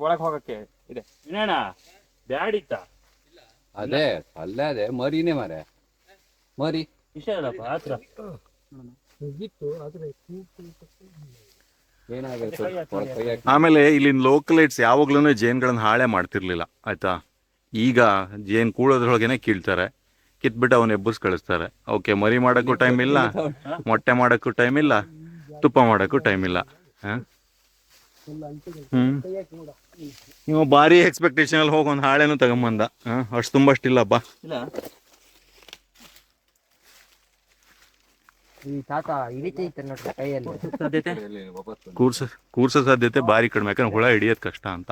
[SPEAKER 7] ಒಳಗೆ ಹೋಗಕ್ಕೆ ಇದೆ
[SPEAKER 9] ವಿನಯಣ್ಣ ಬ್ಯಾಡಿತ್ತ
[SPEAKER 7] ಅದೇ ಅಲ್ಲೇ ಅದೇ ಮರಿನೇ ಮರೆ ಮರಿ
[SPEAKER 9] ವಿಷ ಇಲ್ಲಪ್ಪ ಹತ್ರ
[SPEAKER 7] ಏನಾಗುತ್ತೆ
[SPEAKER 1] ಆಮೇಲೆ ಇಲ್ಲಿನ ಲೋಕಲೈಟ್ಸ್ ಯಾವಾಗ್ಲೂ ಜೇನ್ಗಳನ್ನ ಹಾಳೆ ಮಾಡ್ತಿರ್ಲಿಲ್ಲ ಆಯ್ತಾ. ಈಗ ಜೇನ್ ಕೂಳೋದ್ರೊಳಗೇನೆ ಕೀಳ್ತಾರೆ, ಕಿತ್ಬಿಟ್ಟು ಅವನ್ನ ಎಬ್ಬರ್ಸ್ ಕಳಿಸ್ತಾರೆ. ಓಕೆ, ಮರಿ ಮಾಡೋಕ್ಕೂ ಟೈಮ್ ಇಲ್ಲ, ಮೊಟ್ಟೆ ಮಾಡೋಕ್ಕೂ ಟೈಮ್ ಇಲ್ಲ, ತುಪ್ಪ ಮಾಡೋಕ್ಕೂ ಟೈಮ್ ಇಲ್ಲ. ನೀವು ಭಾರಿ ಎಕ್ಸ್ಪೆಕ್ಟೇಷನ್ ಅಲ್ಲಿ ಹೋಗಿ ಒಂದು ಹಾಳೆನೂ ತಗೊಂಬಂದ. ಅಷ್ಟು ತುಂಬಷ್ಟಿಲ್ಲಪ್ಪ.
[SPEAKER 9] ಇಲ್ಲ ಸಾಧ್ಯತೆ
[SPEAKER 1] ಕೂರ್ಸೋ ಸಾಧ್ಯತೆ ಭಾರಿ ಕಡಿಮೆ, ಯಾಕಂದ್ರೆ ಹುಳ ಹಿಡಿಯೋದ್ ಕಷ್ಟ ಅಂತ.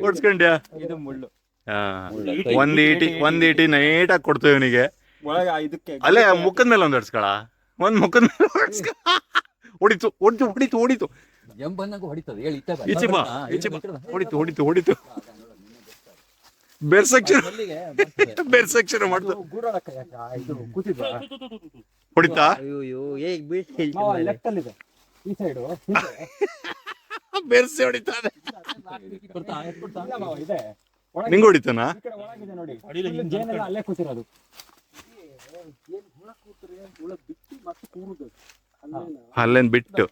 [SPEAKER 1] ಓಡಿಸ್ಕೊಂಡ್ಯಾ?
[SPEAKER 7] ಇದು ಮುಳ್ಳು
[SPEAKER 1] ಒಂದ್ ಈಟಿ ನೈಟಾಗಿ ಕೊಡ್ತೇವೆ ಇವನಿಗೆ. ಅಲ್ಲೇ ಮುಖದ ಮೇಲೆ ಒಂದ್ ಹೊಡ್ಸ್ಕೊಳ, ಒಂದ್ ಮುಖದ ಮೇಲೆ ಹೊಡಿತು ಹೊಡಿತು ಹೊಡಿತು ಹೊಡಿತು
[SPEAKER 7] ಎಂಬನ್ನಾಗ ಹೊಡಿತದೆ ಹೇಳಿ
[SPEAKER 1] ಈಚೆ ಬಾ ಈಚೆ ಬಾ. ಹೊಡಿತು ಹೊಡಿತು ಹೊಡಿತು ಬೆರ್ಸಕ್ಷರ ಮಾಡ್ತು. ಹೊಡಿತಾ
[SPEAKER 7] ಈ ಸೈಡು
[SPEAKER 1] ಬೆರ್ಸಿ ಹೊಡಿತಾ ನಿಂಗೆ ಹೊಡಿತಾನ?
[SPEAKER 7] ಅಲ್ಲೇ ಕೂತಿರೋದು
[SPEAKER 1] ಅಲ್ಲೇನ್ ಬಿಟ್ಟು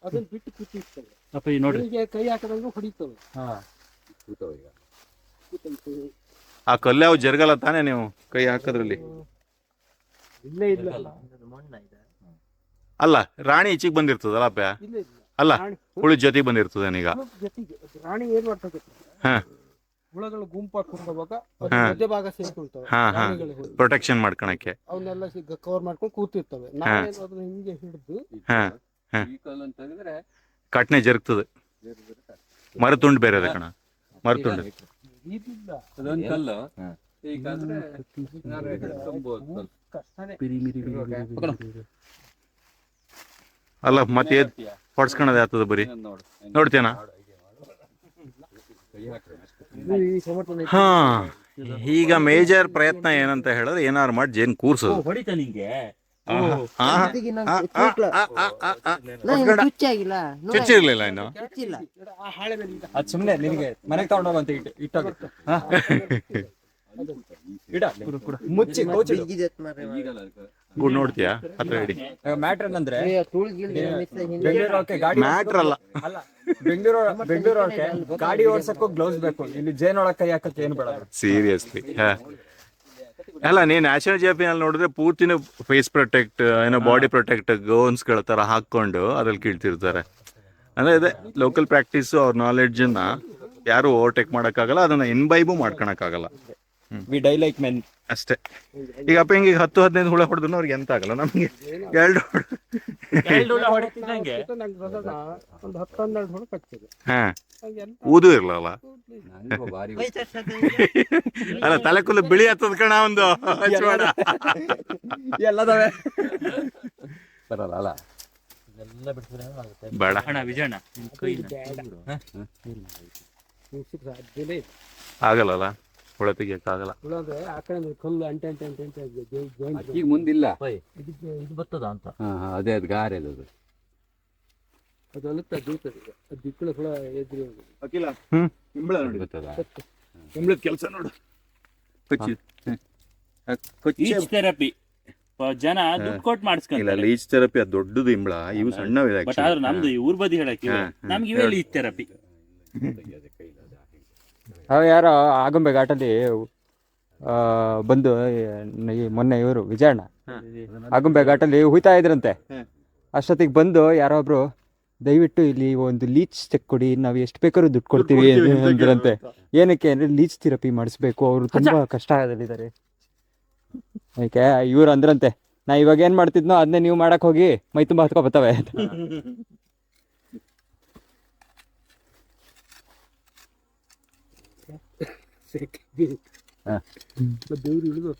[SPEAKER 3] ಅದನ್ನ ಬಿಟ್ಟು ಕೂತಿರ್ತವೆ.
[SPEAKER 9] ಅಪ್ಪ ಈ ನೋಡ್ರಿ
[SPEAKER 3] ಕೈ ಹಾಕದಂಗ ಹೊಡಿತವೆ.
[SPEAKER 1] ಆ ಕಲ್ಯಾವ್ ಜರ್ಗಲ್ಲ ತಾನೇ ನೀವು ಕೈ ಹಾಕೋದ್ರಲ್ಲಿ?
[SPEAKER 3] ಇಲ್ಲೇ ಇಲ್ಲ
[SPEAKER 1] ಅಲ್ಲ, ರಾಣಿ ಈಚೆಗೆ ಬಂದಿರ್ತದಲ್ಲ ಅಪ್ಪ? ಅಲ್ಲ, ಹುಳು ಜೊತೆಗೆ ಬಂದಿರ್ತದ ಈಗ.
[SPEAKER 3] ಜೊತೆಗೆ ರಾಣಿ ಏನ್ ಮಾಡ್ತದೆ,
[SPEAKER 1] ಹಾ,
[SPEAKER 3] ಹುಳಗಳು ಗುಂಪಾಗಿ ಕುಂದಾಗ ಮಧ್ಯ ಭಾಗ ಸೇರ್ಕೊಳ್ತವೆ.
[SPEAKER 1] ಹಾ ಹಾ, ಪ್ರೊಟೆಕ್ಷನ್ ಮಾಡ್ಕೊಳಕ್ಕೆ
[SPEAKER 3] ಅವನ್ನೆಲ್ಲ ಕವರ್ ಮಾಡ್ಕೊಂಡು ಕೂತಿರ್ತವೆ. ನಾವೇನು ಅದನ್ನ ಹಿಂಗೆ ಹಿಡಿದು
[SPEAKER 1] ಹಾ ಹಾ
[SPEAKER 7] ಈ ಕಲ್ಲು ಅಂತ ಹೇಳಿದ್ರೆ
[SPEAKER 1] ಕಟ್ನೆ ಜರುಗ್ತದೆ. ಮರತುಂಡು ಬೇರೆ ಅದ ಕಣ, ಮರತುಂಡು.
[SPEAKER 3] ಇದಿಲ್ಲ
[SPEAKER 7] ಅದೊಂದು ಕಲ್ಲು ಹೀಗಾದ್ರೆ ಕಷ್ಟನೇ.
[SPEAKER 1] ಅಲ್ಲ ಮತ್ತೆ ಹೊಡ್ಸ್ಕೊಳೋದು ಆಗ್ತದ ಬರೀ ನೋಡ್ತೇನ? ಹಾ, ಈಗ ಮೇಜರ್ ಪ್ರಯತ್ನ ಏನಂತ ಹೇಳಿದ್ರೆ ಏನಾರು ಮಾಡಿ ಜೇನ್ ಕೂರ್ಸೋದು.
[SPEAKER 9] ಹೊಡಿತಾ ನಿಂಗೆ
[SPEAKER 1] ಚುಚ್ಚಿರ್ಲಿಲ್ಲ ಇನ್ನು.
[SPEAKER 7] ಅದು ಸುಮ್ಮನೆ ನಿನಗೆ ಮನೆಗೆ ತಗೊಂಡೋಗಂತ ಇಟ್ಟಾಗುತ್ತೆ. ಮುಚ್ಚಿ
[SPEAKER 1] ನೋಡ್ತೀಯಾ ಹತ್ರ ಹಿಡಿ.
[SPEAKER 7] ಮ್ಯಾಟ್ರ್ ಏನಂದ್ರೆ ಬೆಂಗಳೂರು ಗಾಡಿ
[SPEAKER 1] ಮ್ಯಾಟ್ರ್ ಅಲ್ಲ,
[SPEAKER 7] ಬೆಂಗಳೂರು ಗಾಡಿ ಓಡ್ಸಕ್ಕೂ ಗ್ಲೌಸ್ ಬೇಕು. ಇಲ್ಲಿ ಜೇನೊಳಗೆ ಕೈ ಹಾಕಕ್ಕೆ ಏನು ಬೇಡ.
[SPEAKER 1] ಸೀರಿಯಸ್ಲಿ. ಅಲ್ಲ, ನೀನ್ ನ್ಯಾಷನಲ್ ಜಿಯೋಗ್ರಫಿನಲ್ಲಿ ನೋಡಿದ್ರೆ ಪೂರ್ತಿನ ಫೇಸ್ ಪ್ರೊಟೆಕ್ಟ್, ಏನೋ ಬಾಡಿ ಪ್ರೊಟೆಕ್ಟ್ ಗೌನ್ಸ್ಗಳ ತರ ಹಾಕೊಂಡು ಅದ್ರಲ್ಲಿ ಕೀಳ್ತಿರ್ತಾರೆ. ಅಂದ್ರೆ ಇದೆ ಲೋಕಲ್ ಪ್ರಾಕ್ಟೀಸು. ಅವ್ರ ನಾಲೆಡ್ಜನ್ನ ಯಾರು ಓವರ್ಟೇಕ್ ಮಾಡೋಕ್ಕಾಗಲ್ಲ, ಅದನ್ನ ಇನ್ಬೈಬು ಮಾಡ್ಕೊಳಕ್ಕಾಗಲ್ಲ.
[SPEAKER 7] ವಿ ಡೈ ಲೈಕ್ ಮೆನ್
[SPEAKER 1] ಅಷ್ಟೇ. ಈಗ ಅಪ್ಪ ಹಿಂಗೆ 10-15 ಹುಳ ಹೊಡೆದ್ರು ಅವ್ರಿಗೆ ಎಂತ ಆಗಲ್ಲ. ನಮ್ಗೆ 2
[SPEAKER 9] ಹೊಡಿತಿದ್ದಂಗೆ
[SPEAKER 3] ಒಂದು 10-12 ಹುಳ ಕಚ್ಚಿದೆ.
[SPEAKER 1] ಹಾ, ಊದು ಇರ್ಲಲ್ಲ. ಅಲ್ಲ, ತಲೆ ಕೂದಲು ಬಿಳಿ ಹತ್ತದ ಕಣ ಒಂದು
[SPEAKER 7] ಎಲ್ಲದವೆ ಬರಲ್ಲ ಅಲ್ಲ.
[SPEAKER 1] ಬೇಡ
[SPEAKER 9] ಅಣ್ಣ ವಿಜಯಣ್ಣ
[SPEAKER 1] ಆಗಲ್ಲ, ಹುಳ ತೆಗಿಯಕ್ಕಾಗಲ್ಲ.
[SPEAKER 3] ಹುಳ ಅಂದ್ರೆ ಆ ಕಡೆ ಕಲ್ಲು ಅಂಟೆ
[SPEAKER 7] ಈಗ ಮುಂದಿಲ್ಲ.
[SPEAKER 9] ಇದು ಬರ್ತದ ಅಂತ.
[SPEAKER 7] ಅದೇ ಅದು ಗಾರೆ ಅದು
[SPEAKER 3] ಅದು ಅಲುತ್ತಾ ದೂತದೆ. ಅದು ದಿಕ್ಕಳ ಹುಳ ಎದ್ರಿ
[SPEAKER 1] ಅಖಿಲ ಇಂಬಳ ನೋಡಿ, ಇಂಬಳದ ಕೆಲಸ ನೋಡು.
[SPEAKER 9] ಈಚ್ ಥೆರಪಿ ಜನ ದುಡ್ಡು ಕೊಟ್ಟು ಮಾಡಿಸ್ಕೊಂತಾರೆ.
[SPEAKER 1] ಲೀಚ್ ಥೆರಪಿ ಅದು ದೊಡ್ಡದು ಇಂಬಳ, ಇವು ಸಣ್ಣವಿದೆ.
[SPEAKER 9] ಬಟ್ ಆದ್ರೆ ನಮ್ದು ಈ ಊರ್ ಬದಿ ಹೇಳಕ್ಕೆ ನಮ್ಗೆ ಇವೆ ಲೀಚ್ ಥೆರಪಿ.
[SPEAKER 7] ಯಾರೋ ಆಗುಂಬೆ ಘಾಟಲ್ಲಿ ಬಂದು ಮೊನ್ನೆ ಇವರು ವಿಜಯಣ್ಣ ಆಗುಂಬೆ ಘಾಟಲ್ಲಿ ಹುಯ್ತಾ ಇದ್ರಂತೆ. ಅಷ್ಟೊತ್ತಿಗೆ ಬಂದು ಯಾರೋ ಒಬ್ರು ದಯವಿಟ್ಟು ಇಲ್ಲಿ ಒಂದು ಲೀಚ್ ಚೆಕ್ ಕೊಡಿ, ನಾವು ಎಷ್ಟು ಬೇಕಾದ್ರೂ ದುಡ್ಡು ಕೊಡ್ತೀವಿ ಅಂದ್ರಂತೆ. ಏನಕ್ಕೆ ಅಂದ್ರೆ ಲೀಚ್ ಥೆರಪಿ ಮಾಡಿಸ್ಬೇಕು, ಅವರು ತುಂಬಾ ಕಷ್ಟ ಆಗಲಿದ್ದಾರೆ. ಯಾಕೆ ಇವ್ರು ಅಂದ್ರಂತೆ, ನಾ ಇವಾಗ ಏನ್ ಮಾಡ್ತಿದ್ನೋ ಅದನ್ನೇ ನೀವು ಮಾಡಕ್ ಹೋಗಿ ಮೈ ತುಂಬಾ ಹತ್ಕೊ ಬರ್ತವೆ.
[SPEAKER 3] ದೇವ್ರು ಇಳಿದು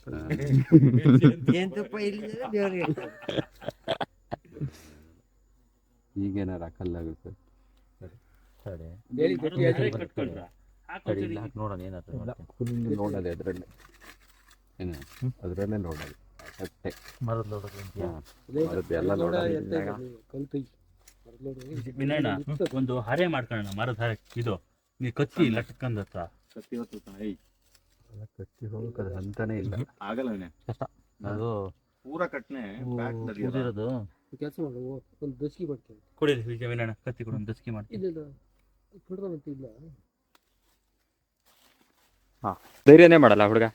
[SPEAKER 7] ಈಗೇನಾರು ಕಲ್ಲಾಗುತ್ತೆ
[SPEAKER 9] ನೋಡೋಣ ಏನಾದ್ರು
[SPEAKER 7] ನೋಡೋದೆ ಅದರಲ್ಲಿ.
[SPEAKER 3] ಅದ್ರಲ್ಲೇ ನೋಡೋದು ಅಷ್ಟೇ.
[SPEAKER 9] ಮರದ ಲೋಡೋದು
[SPEAKER 3] ಎಲ್ಲ ನೋಡೋದು
[SPEAKER 9] ವಿನಯಣ್ಣ ಒಂದು ಹರೆ ಮಾಡ್ಕೊಳ್ಳೋಣ, ಮರದ ಹರೆ. ಇದು ನೀ ಕತ್ತಿ ಲಟ್ಕಂದತ್ತ
[SPEAKER 1] ಕತ್ತಿ ಹೊತ್ತು
[SPEAKER 3] ಕತ್ತಿ ಹೋಗೋದು ಅಂತಾನೆ ಇಲ್ಲ.
[SPEAKER 1] ಆಗಲ್ಲ ವಿನಯ,
[SPEAKER 9] ಕಷ್ಟ ಅದು
[SPEAKER 1] ಪೂರ ಕಟ್ನೆ
[SPEAKER 9] ಕೂದಿರೋದು.
[SPEAKER 6] ಕೆಲಸ ಮಾಡು, ಒಂದು ದಸ್ಕಿ ಬರ್ತೇನೆ.
[SPEAKER 9] ಕೊಡಿ ವಿನಯಣ್ಣ, ಕತ್ತಿ ಕೊಡು, ಒಂದು ದಸ್ಕಿ ಮಾಡಿ.
[SPEAKER 6] ಇಲ್ಲ
[SPEAKER 7] ಹಾಂ, ಧೈರ್ಯನೇ ಮಾಡಲ್ಲ ಹುಡುಗ.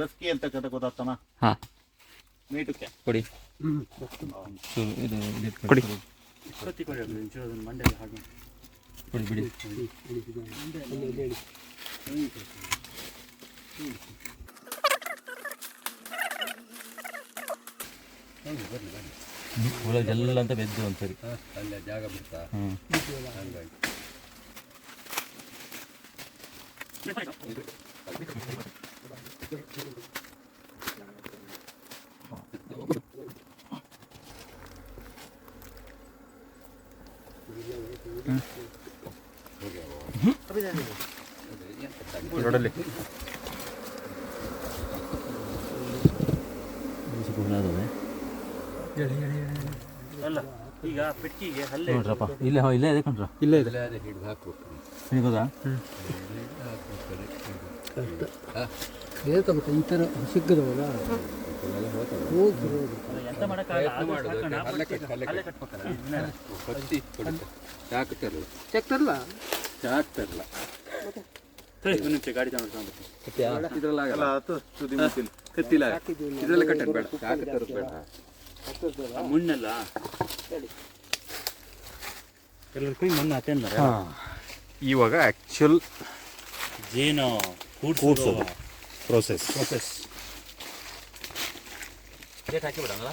[SPEAKER 1] ದಸ್ಕಿ ಅಂತ ಕತೆ ಗೊತ್ತಾಗ್ತಾನ.
[SPEAKER 7] ಹಾಂ,
[SPEAKER 1] ಮೀಟಕ್ಕೆ
[SPEAKER 7] ಕೊಡಿ
[SPEAKER 9] ಕೊಡಿ ಕತ್ತಿ ಕೊಡಿ, ಮಂಡ್ಯ ಹಾಗೆ
[SPEAKER 7] ಕೊಡಿ ಬಿಡಿ.
[SPEAKER 9] ಎಲ್ಲ ಅಂತ ಬೆದ್ದು ಒಂದ್ಸರಿ
[SPEAKER 3] ಅಲ್ಲೇ ಜಾಗ ಬಿಡ್ತಾ.
[SPEAKER 7] ರೋಡಲ್ಲಿ
[SPEAKER 9] ಅಲ್ಲ ಈಗ ಪೆಟ್ಟಿಗೆ ಹಲ್ಲೆ
[SPEAKER 6] ನೋಡ್ರಪ್ಪ, ಇಲ್ಲೇ ಇಲ್ಲೇ ಇದೆ ಕಣ್ರ,
[SPEAKER 7] ಇಲ್ಲೇ ಇದೆ.
[SPEAKER 3] ಅದೇ ಹಿಡಿದು ಹಾಕ್ಬೇಕು.
[SPEAKER 6] ಹಿಡಿಬೋದಾ? ಈ ಥರ ಸಿಕ್ಕದವಲ್ಲ
[SPEAKER 9] ಎಂತ ಮಾಡಕ್ಕಾಗಲ್ಲ, ಆದ್ರೂ
[SPEAKER 3] ಮಾಡೋದು
[SPEAKER 9] ಸಾಕಣ್ಣ,
[SPEAKER 3] ಅಲ್ಲೇ ಕಟ್-
[SPEAKER 9] ಅಲ್ಲೇ ಕಟ್ಬೇಕಲ್ಲ.
[SPEAKER 3] ಕತ್ತಿ ಚಾಕ್ ತರಲ್ಲ, ಚಾಕ್ ತರಲ್ಲ.
[SPEAKER 9] ಸರಿ, ಒಂದು ನಿಮಿಷ ಗಾಡಿ ತಗೊಂಡು
[SPEAKER 3] ಇದ್ರಲ್ಲಾಗಲ್ಲ,
[SPEAKER 1] ತುದಿ ಮುಚ್ಚಿಲ್ಲ.
[SPEAKER 3] ಕತ್ತಿಲ್ಲ, ಇದ್ರಲ್ಲೇ ಕಟ್ಟೋದು ಬೇಡ, ಚಾಕ್ ತರೋದು ಬೇಡ.
[SPEAKER 9] ಮುಣ್ಣೆಲ್ಲ ಎಲ್ಲರ ಕೈ ಮಣ್ಣು ಹಾಕ್ಯಾರ.
[SPEAKER 1] ಇವಾಗ ಆಕ್ಚುಲ್
[SPEAKER 9] ಜೇನು ಕೂಡ್ಸೋದು
[SPEAKER 1] ಪ್ರೋಸೆಸ್.
[SPEAKER 9] ಗೇಟ್ ಹಾಕಿ ಬಿಡೋಣ.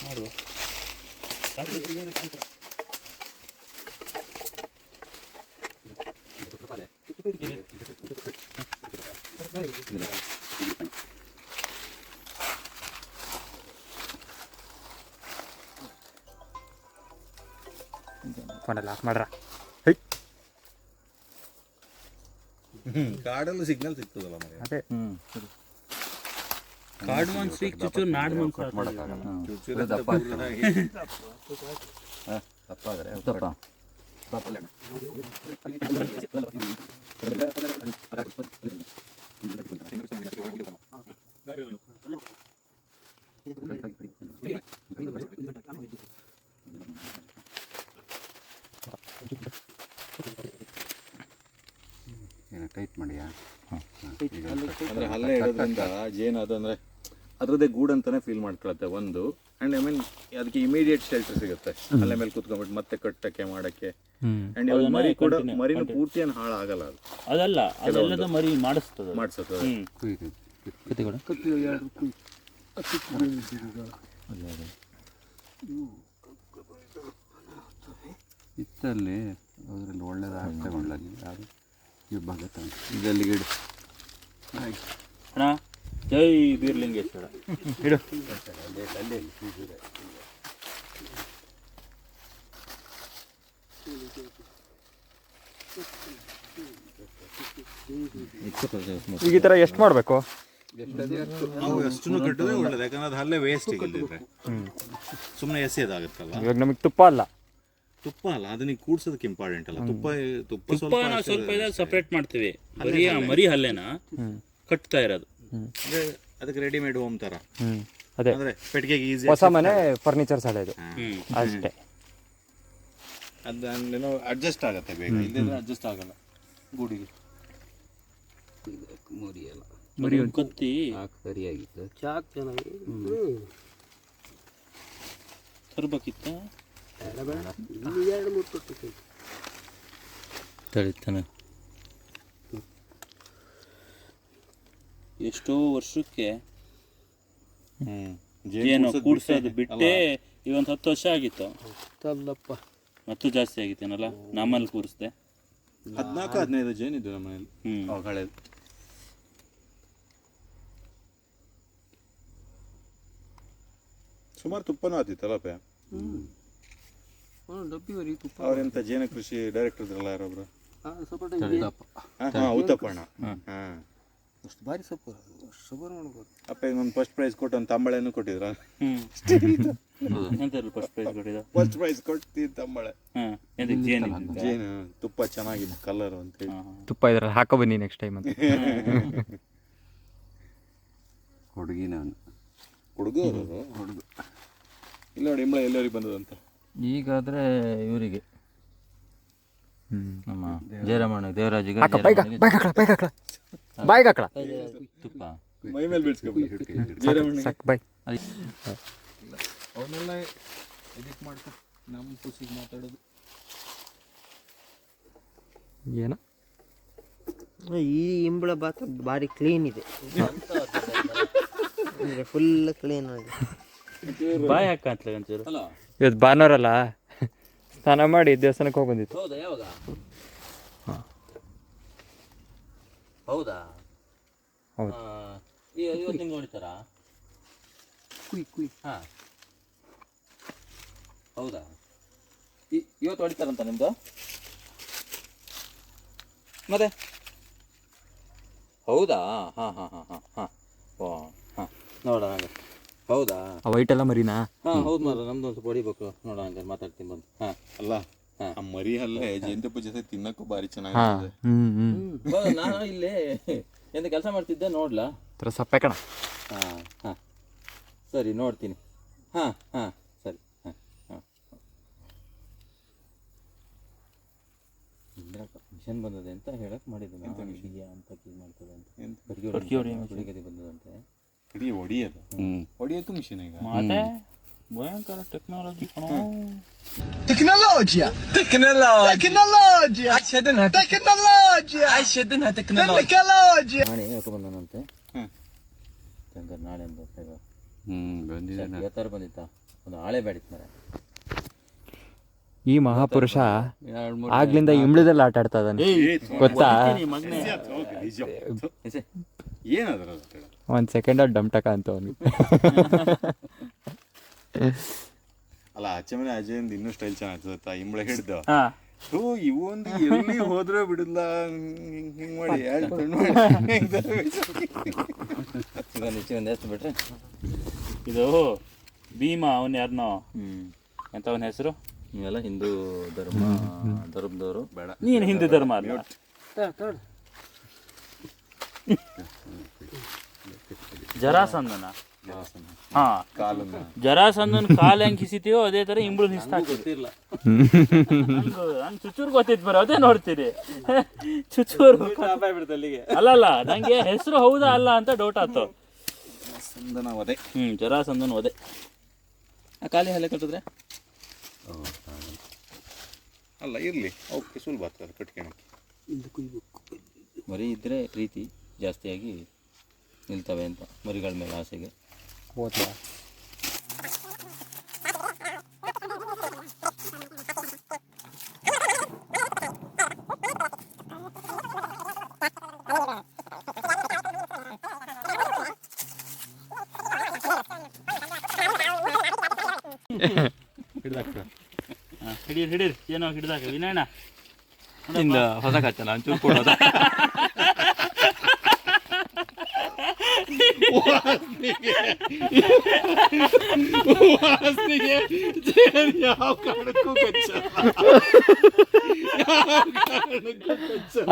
[SPEAKER 9] ಮಾಡುವ
[SPEAKER 7] ಫೋನೆಲ್ಲ ಆಫ್ ಮಾಡ್ರ.
[SPEAKER 8] ಕಾಡಲ್ಲೂ ಸಿಗ್ನಲ್ ಸಿಗ್ತದಲ್ಲ ಮನೆ.
[SPEAKER 7] ಅದೇ
[SPEAKER 9] ಕಾಡು ಮನ್ಸು ಈಗ ಚುಚ್ಚೂರು ನಾಡು ಮನ್ಸು
[SPEAKER 3] ತಪ್ಪಾದ್ರೆ ಟೈಟ್ ಮಾಡಿಯಾ?
[SPEAKER 1] ಅಂದ್ರೆ ಹಲ್ಲೆ ಇರೋದ್ರಿಂದ ಜೇನು ಅದು ಅಂದ್ರೆ ಅದ್ರದ್ದೇ ಗೂಡು ಅಂತಾನೆ ಫೀಲ್ ಮಾಡ್ಕೊಳತ್ತೆ ಒಂದು. ಅಂಡ್ ಐ ಮೀನ್ ಅದಕ್ಕೆ ಇಮಿಡಿಯೇಟ್ ಶೆಲ್ಟರ್ ಸಿಗುತ್ತೆ. ಅಲ್ಲೇ ಮೇಲೆ ಕುತ್ಕೊಂಡ್ಬಿಟ್ಟು ಮತ್ತೆ ಕಟ್ಟಕ್ಕೆ ಮಾಡಕ್ಕೆ. ಅಂಡ್ ಮರಿ ಕೂಡ ಮರಿನು ಪೂರ್ತಿ ಏನು ಹಾಳಾಗಲ್ಲ, ಅದು
[SPEAKER 9] ಅದಲ್ಲ, ಅದೆಲ್ಲದ ಮರಿ ಮಾಡಿಸ್ತದೆ,
[SPEAKER 1] ಮಾಡ್ಸತ್ತೆ.
[SPEAKER 3] ಇತ್ತಲ್ಲಿ ಅದರಲ್ಲಿ ಒಳ್ಳೇದಾಗ್ತಾ ಒಳ್ಳೇದು ಯಾರು ಈ ಭಾಗ ಇದರಲ್ಲಿ ಗಿಡ
[SPEAKER 9] ಅಣ್ಣ. ಜೈ ಬೀರ್ಲಿಂಗೇಶ್ವರ.
[SPEAKER 7] ಇಡು. ಈಗ ಈ ಥರ ಎಷ್ಟು ಮಾಡಬೇಕು?
[SPEAKER 1] ನಾವು ಅಷ್ಟನ್ನು ಕಟ್ಟಿದ್ರೆ ಒಳ್ಳೇದು, ಯಾಕಂದ್ರೆ ಅದು ಅಲ್ಲೇ ವೇಸ್ಟ್ ಇಲ್ಲದಿದ್ರೆ ಸುಮ್ಮನೆ ಎಸೆಯೋದಾಗುತ್ತಲ್ಲ.
[SPEAKER 7] ಇವಾಗ ನಮಗೆ ತುಪ್ಪ ಅಲ್ಲ,
[SPEAKER 1] ತುಪ್ಪ ಅಲ್ಲ, ಅದನ್ನ ಕೂಡ್ಸೋದಕ್ಕೆ ಇಂಪಾರ್ಟೆಂಟ್ ಅಲ್ಲ. ತುಪ್ಪ
[SPEAKER 9] ನಾವು ಸ್ವಲ್ಪ ಇದಾಗ ಸಪ್ರೇಟ್ ಮಾಡ್ತೀವಿ. ಬರೀ ಆ ಮರಿ ಹಲ್ಲೆನ ಕಟ್ತಾ ಇರೋದು.
[SPEAKER 1] ಅಂದ್ರೆ ಅದಕ್ಕೆ ರೆಡಿಮೇಡ್ ಹೋಮ್ ತರ.
[SPEAKER 7] ಅದೇ
[SPEAKER 1] ಅಂದ್ರೆ ಪೆಟ್ಟಿಗೆಗೆ ಈಸಿ,
[SPEAKER 7] ಹೊಸ ಮನೆ ಫರ್ನಿಚರ್ಸ್ ಅಲ್ಲ ಇದು ಅಷ್ಟೇ.
[SPEAKER 1] ಅದೇನೋ ಅಡ್ಜಸ್ಟ್ ಆಗುತ್ತೆ ಬೇಗ, ಇಲ್ಲದ್ರೆ ಅಡ್ಜಸ್ಟ್ ಆಗಲ್ಲ ಗೂಡಿಗೆ.
[SPEAKER 3] ಮುರಿಯಲ್ಲ,
[SPEAKER 9] ಮರಿ ಕತ್ತಿ
[SPEAKER 3] ಸರಿಯಾಗಿತ್ತು.
[SPEAKER 6] ಚಾಕ್ ಚೆನ್ನಾಗಿ
[SPEAKER 9] ತರ್ಬೇಕಿತ್ತ
[SPEAKER 6] ಎರಡು ಮೂರು ತೊಟ್ಟು
[SPEAKER 9] ತಳಿತಾನೆ. ಎಷ್ಟೋ ವರ್ಷಕ್ಕೆ ಜೇನು ಕೂಡ್ಸೋದು ಬಿಟ್ಟೆ ಇವೊಂದು 10 ವರ್ಷ ಆಗಿತ್ತು.
[SPEAKER 6] ಅಲ್ಲಪ್ಪ,
[SPEAKER 9] ಮತ್ತು ಜಾಸ್ತಿ ಆಗಿತ್ತೇನಲ್ಲ. ನಮ್ಮಲ್ಲಿ ಕೂರಿಸ್ದೆ
[SPEAKER 1] 14-15 ಜೇನಿದ್ದು ನಮ್ಮ ಮನೇಲಿ. ಹಳೇದು
[SPEAKER 8] ಸುಮಾರು ತುಪ್ಪನೂ ಆತಿತ್ತಲ್ಲಪ್ಪ.
[SPEAKER 6] ಡಬ್ಬಿವರೆಗೆ ತುಪ್ಪ.
[SPEAKER 8] ಅವರೆಂತ ಜೇನು ಕೃಷಿ ಡೈರೆಕ್ಟರ್ ಇದ್ರಲ್ಲ ಯಾರೊಬ್ರು, ಉತ್ತಪ್ಪಣ್ಣ.
[SPEAKER 6] ಅಷ್ಟು ಭಾರಿ ಸೊಪ್ಪು
[SPEAKER 8] ಅಪ್ಪ ಒಂದು ಫಸ್ಟ್ ಪ್ರೈಸ್ ಕೊಟ್ಟು ಒಂದು ತಂಬಳೆನೂ ಕೊಟ್ಟಿದ್ರ. ಫಸ್ಟ್ ಪ್ರೈಸ್ ಕೊಟ್ಟು ತಂಬಳೆ ಜೇನು ತುಪ್ಪ ಚೆನ್ನಾಗಿದ್ದು ಕಲರ್ ಅಂತ ಹೇಳಿ.
[SPEAKER 7] ತುಪ್ಪ ಇದ್ರಲ್ಲಿ ಹಾಕೋ ಬನ್ನಿ ನೆಕ್ಸ್ಟ್ ಟೈಮ್ ಅಂತ.
[SPEAKER 8] ಹುಡುಗಿ ಹುಡುಗ ಇಲ್ಲ ನೋಡಿ ಇಂಬಳ ಎಲ್ಲರಿಗೆ ಬಂದದಂತ.
[SPEAKER 6] ಈಗಾದ್ರೆ ಇವರಿಗೆ ನಮ್ಮ ಜಯರಾಮಣ್ಣ ದೇವರಾಜಿಗೆ
[SPEAKER 7] ಬಾಯ್ಗೆ ಹಾಕಳ
[SPEAKER 6] ತುಪ್ಪ
[SPEAKER 8] ಮೈ ಮೇಲೆ ಬೀಳ್ಸ್ಕೊಬ
[SPEAKER 7] ಬಾಯ್.
[SPEAKER 6] ಅವನ್ನೆಲ್ಲ ಎಡಿಟ್ ಮಾಡ್ಕೊ, ನಮ್ಮ ಖುಷಿಗೆ ಮಾತಾಡೋದು.
[SPEAKER 7] ಏನು
[SPEAKER 11] ಈ ಇಂಬಳ ಭಾತ ಭಾರಿ ಕ್ಲೀನ್ ಇದೆ, ಫುಲ್ ಕ್ಲೀನ್ ಆಗಿದೆ.
[SPEAKER 9] ಬಾಯ್ ಹಾಕಂತಲೇ ಒಂಚೂರು.
[SPEAKER 7] ಇವತ್ತು ಭಾನುವಾರ ಅಲ್ಲ, ಸ್ನಾನ ಮಾಡಿ ದೇವಸ್ಥಾನಕ್ಕೆ ಹೋಗಿ ಬಂದಿತ್ತು.
[SPEAKER 6] ಹೌದಾ? ಯಾವಾಗ? ಹೌದಾ?
[SPEAKER 7] ಹೌದು.
[SPEAKER 6] ಇವತ್ತು ನಿಮ್ಗೆ ಹೊಡಿತಾರಾ? ಹಾಂ, ಹೌದಾ? ಇವತ್ತು ಹೊಡಿತಾರಂತ ನಿಮ್ದು? ಮತ್ತೆ ಹೌದಾ? ಹಾಂ ಹಾಂ ಹಾಂ ಹಾಂ ಹಾಂ ಓ ಹಾಂ, ನೋಡೋಣ. ಹೌದಾ?
[SPEAKER 7] ವೈಟ್ ಎಲ್ಲ ಮರಿನಾ?
[SPEAKER 6] ಹಾಂ ಹೌದು ಮಾರ, ನಮ್ದು ಒಂದು ಸ್ವಲ್ಪ ಹೊಡಿಬೇಕು. ನೋಡೋಣ ಹಂಗಾರೆ ಮಾತಾಡ್ತೀನಿ ಬಂದು. ಹಾಂ
[SPEAKER 8] ಅಲ್ಲ, ಆ ಮರಿ ಅಲ್ಲೇ ಜೇನುತುಪ್ಪ ಜೊತೆ ತಿನ್ನಕ್ಕೂ ಭಾರಿ ಚೆನ್ನಾಗಿರ್ತದೆ.
[SPEAKER 6] ನಾನು ಇಲ್ಲೇ ಎಂತ ಕೆಲಸ ಮಾಡ್ತಿದ್ದೆ, ನೋಡ್ಲಾ?
[SPEAKER 7] ಸಪ್ಪೆ ಕಣ.
[SPEAKER 6] ಹಾಂ ಹಾಂ ಸರಿ, ನೋಡ್ತೀನಿ. ಹಾಂ ಹಾಂ ಸರಿ. ಹಾಂ ಹಾಂ ಮಿಷನ್ ಬಂದದೆ ಅಂತ ಹೇಳಕ್ ಮಾಡಿದ್ದೆ ನಾನು. ಅಂತ ಕೀ ಮಾಡ್ತದೆ ಅಂತ ಹುಡುಗದಿ ಬಂದದಂತೆ.
[SPEAKER 8] ಇಡೀ ಹೊಡಿಯೋದು ಹೊಡಿಯೋದು ಮಿಷನ್ ಈಗ.
[SPEAKER 9] ಮತ್ತೆ ಭಯಂಕರ ಟೆಕ್ನಾಲಜಿ ಕಣೋ.
[SPEAKER 6] ನಾಳೆ ಯಾಕೆ ಬಂದಾನಂತೆ? ಹಂಗಾರೆ ನಾಳೆ ಇವತ್ತಾರು ಬಂದಿತ್ತ? ಒಂದು ಹಾಳೆ ಬೇಡಿತ್ತು ಮರ.
[SPEAKER 7] ಈ ಮಹಾಪುರುಷ ಆಗ್ಲಿಂದ ಇಂಬ್ಳದಲ್ಲಿ ಆಟ ಆಡ್ತಾ ಇದ್ದಾನೆ, ಗೊತ್ತಾ?
[SPEAKER 8] ಏನದ್ರ
[SPEAKER 7] ಒಂದ್ ಸೆಕೆಂಡ್ ಡಮ್ಟಕ ಅಂತ ಅವನು.
[SPEAKER 8] ಅಲ್ಲ, ಆಚೆ ಮನೆ ಅಜಯಂದ್ ಇನ್ನೂ ಸ್ಟೈಲ್ ಚೆನ್ನಾಗ್ತದ. ಇಂಬಳ ಹಿಡ್ದು ಇವು ಒಂದು ಎಲ್ಲಿ ಹೋದ್ರೆ ಬಿಡಲ್ಲ, ಹಿಂಗ್ ಮಾಡಿ
[SPEAKER 6] ಎಷ್ಟು ಬಿಟ್ರೆ
[SPEAKER 9] ಇದು ಭೀಮಾ, ಅವನ್ ಯಾರನೋ ಎಂತ ಅವನ ಹೆಸರು?
[SPEAKER 6] ನೀವೆಲ್ಲ ಹಿಂದೂ ಧರ್ಮದವರು. ಬೇಡ,
[SPEAKER 9] ನೀನು ಹಿಂದೂ ಧರ್ಮ ಅಲ್ಲ. ಜರಾಸಂದನ. ಹಾ, ಜರಾಸಂದನ್ ಕಾಲು ಹೆಂಗ್ ಹಿಸಿತೀವೋ ಅದೇ ತರ ಇಂಬಳು ಹಿಸ್ತಾಕಿಲ್ಲ. ನಂಗೆ ಚುಚ್ಚೂರು ಗೊತ್ತಿತ್ತು ಬರೋ, ಅದೇ ನೋಡ್ತೀರಿ. ಚುಚ್ಚೂರು ಅಲ್ಲಲ್ಲ, ನಂಗೆ ಹೆಸರು ಹೌದಾ ಅಲ್ಲ ಅಂತ ಡೌಟ್ ಆಯ್ತು. ಜರಾಸಂದನ್ ಒದೆ.
[SPEAKER 6] ಆ ಖಾಲಿ ಹಲ್ಲೆ ಕಟ್ಟಿದ್ರೆ
[SPEAKER 8] ಅಲ್ಲ ಇರ್ಲಿ, ಅವಕ್ಕೆ ಸುಲಭ ಆಗ್ತದೆ ಕಟ್ಕೊಳಕ್ಕೆ.
[SPEAKER 6] ಮರಿ ಇದ್ರೆ ಪ್ರೀತಿ ಜಾಸ್ತಿಯಾಗಿ ನಿಲ್ತವೆ ಅಂತ, ಮರಿಗಳ ಮೇಲೆ ಆಸೆಗೆ.
[SPEAKER 9] ಹಿಡೀರಿ ಏನೋ ಹಿಡ್ದಾಕ ವಿನಯಣ್ಣ
[SPEAKER 6] ಹೊಸ ಕಚ್ಚಲ್ಲ ಒಂಚೂರು ಕೊಡೋದ.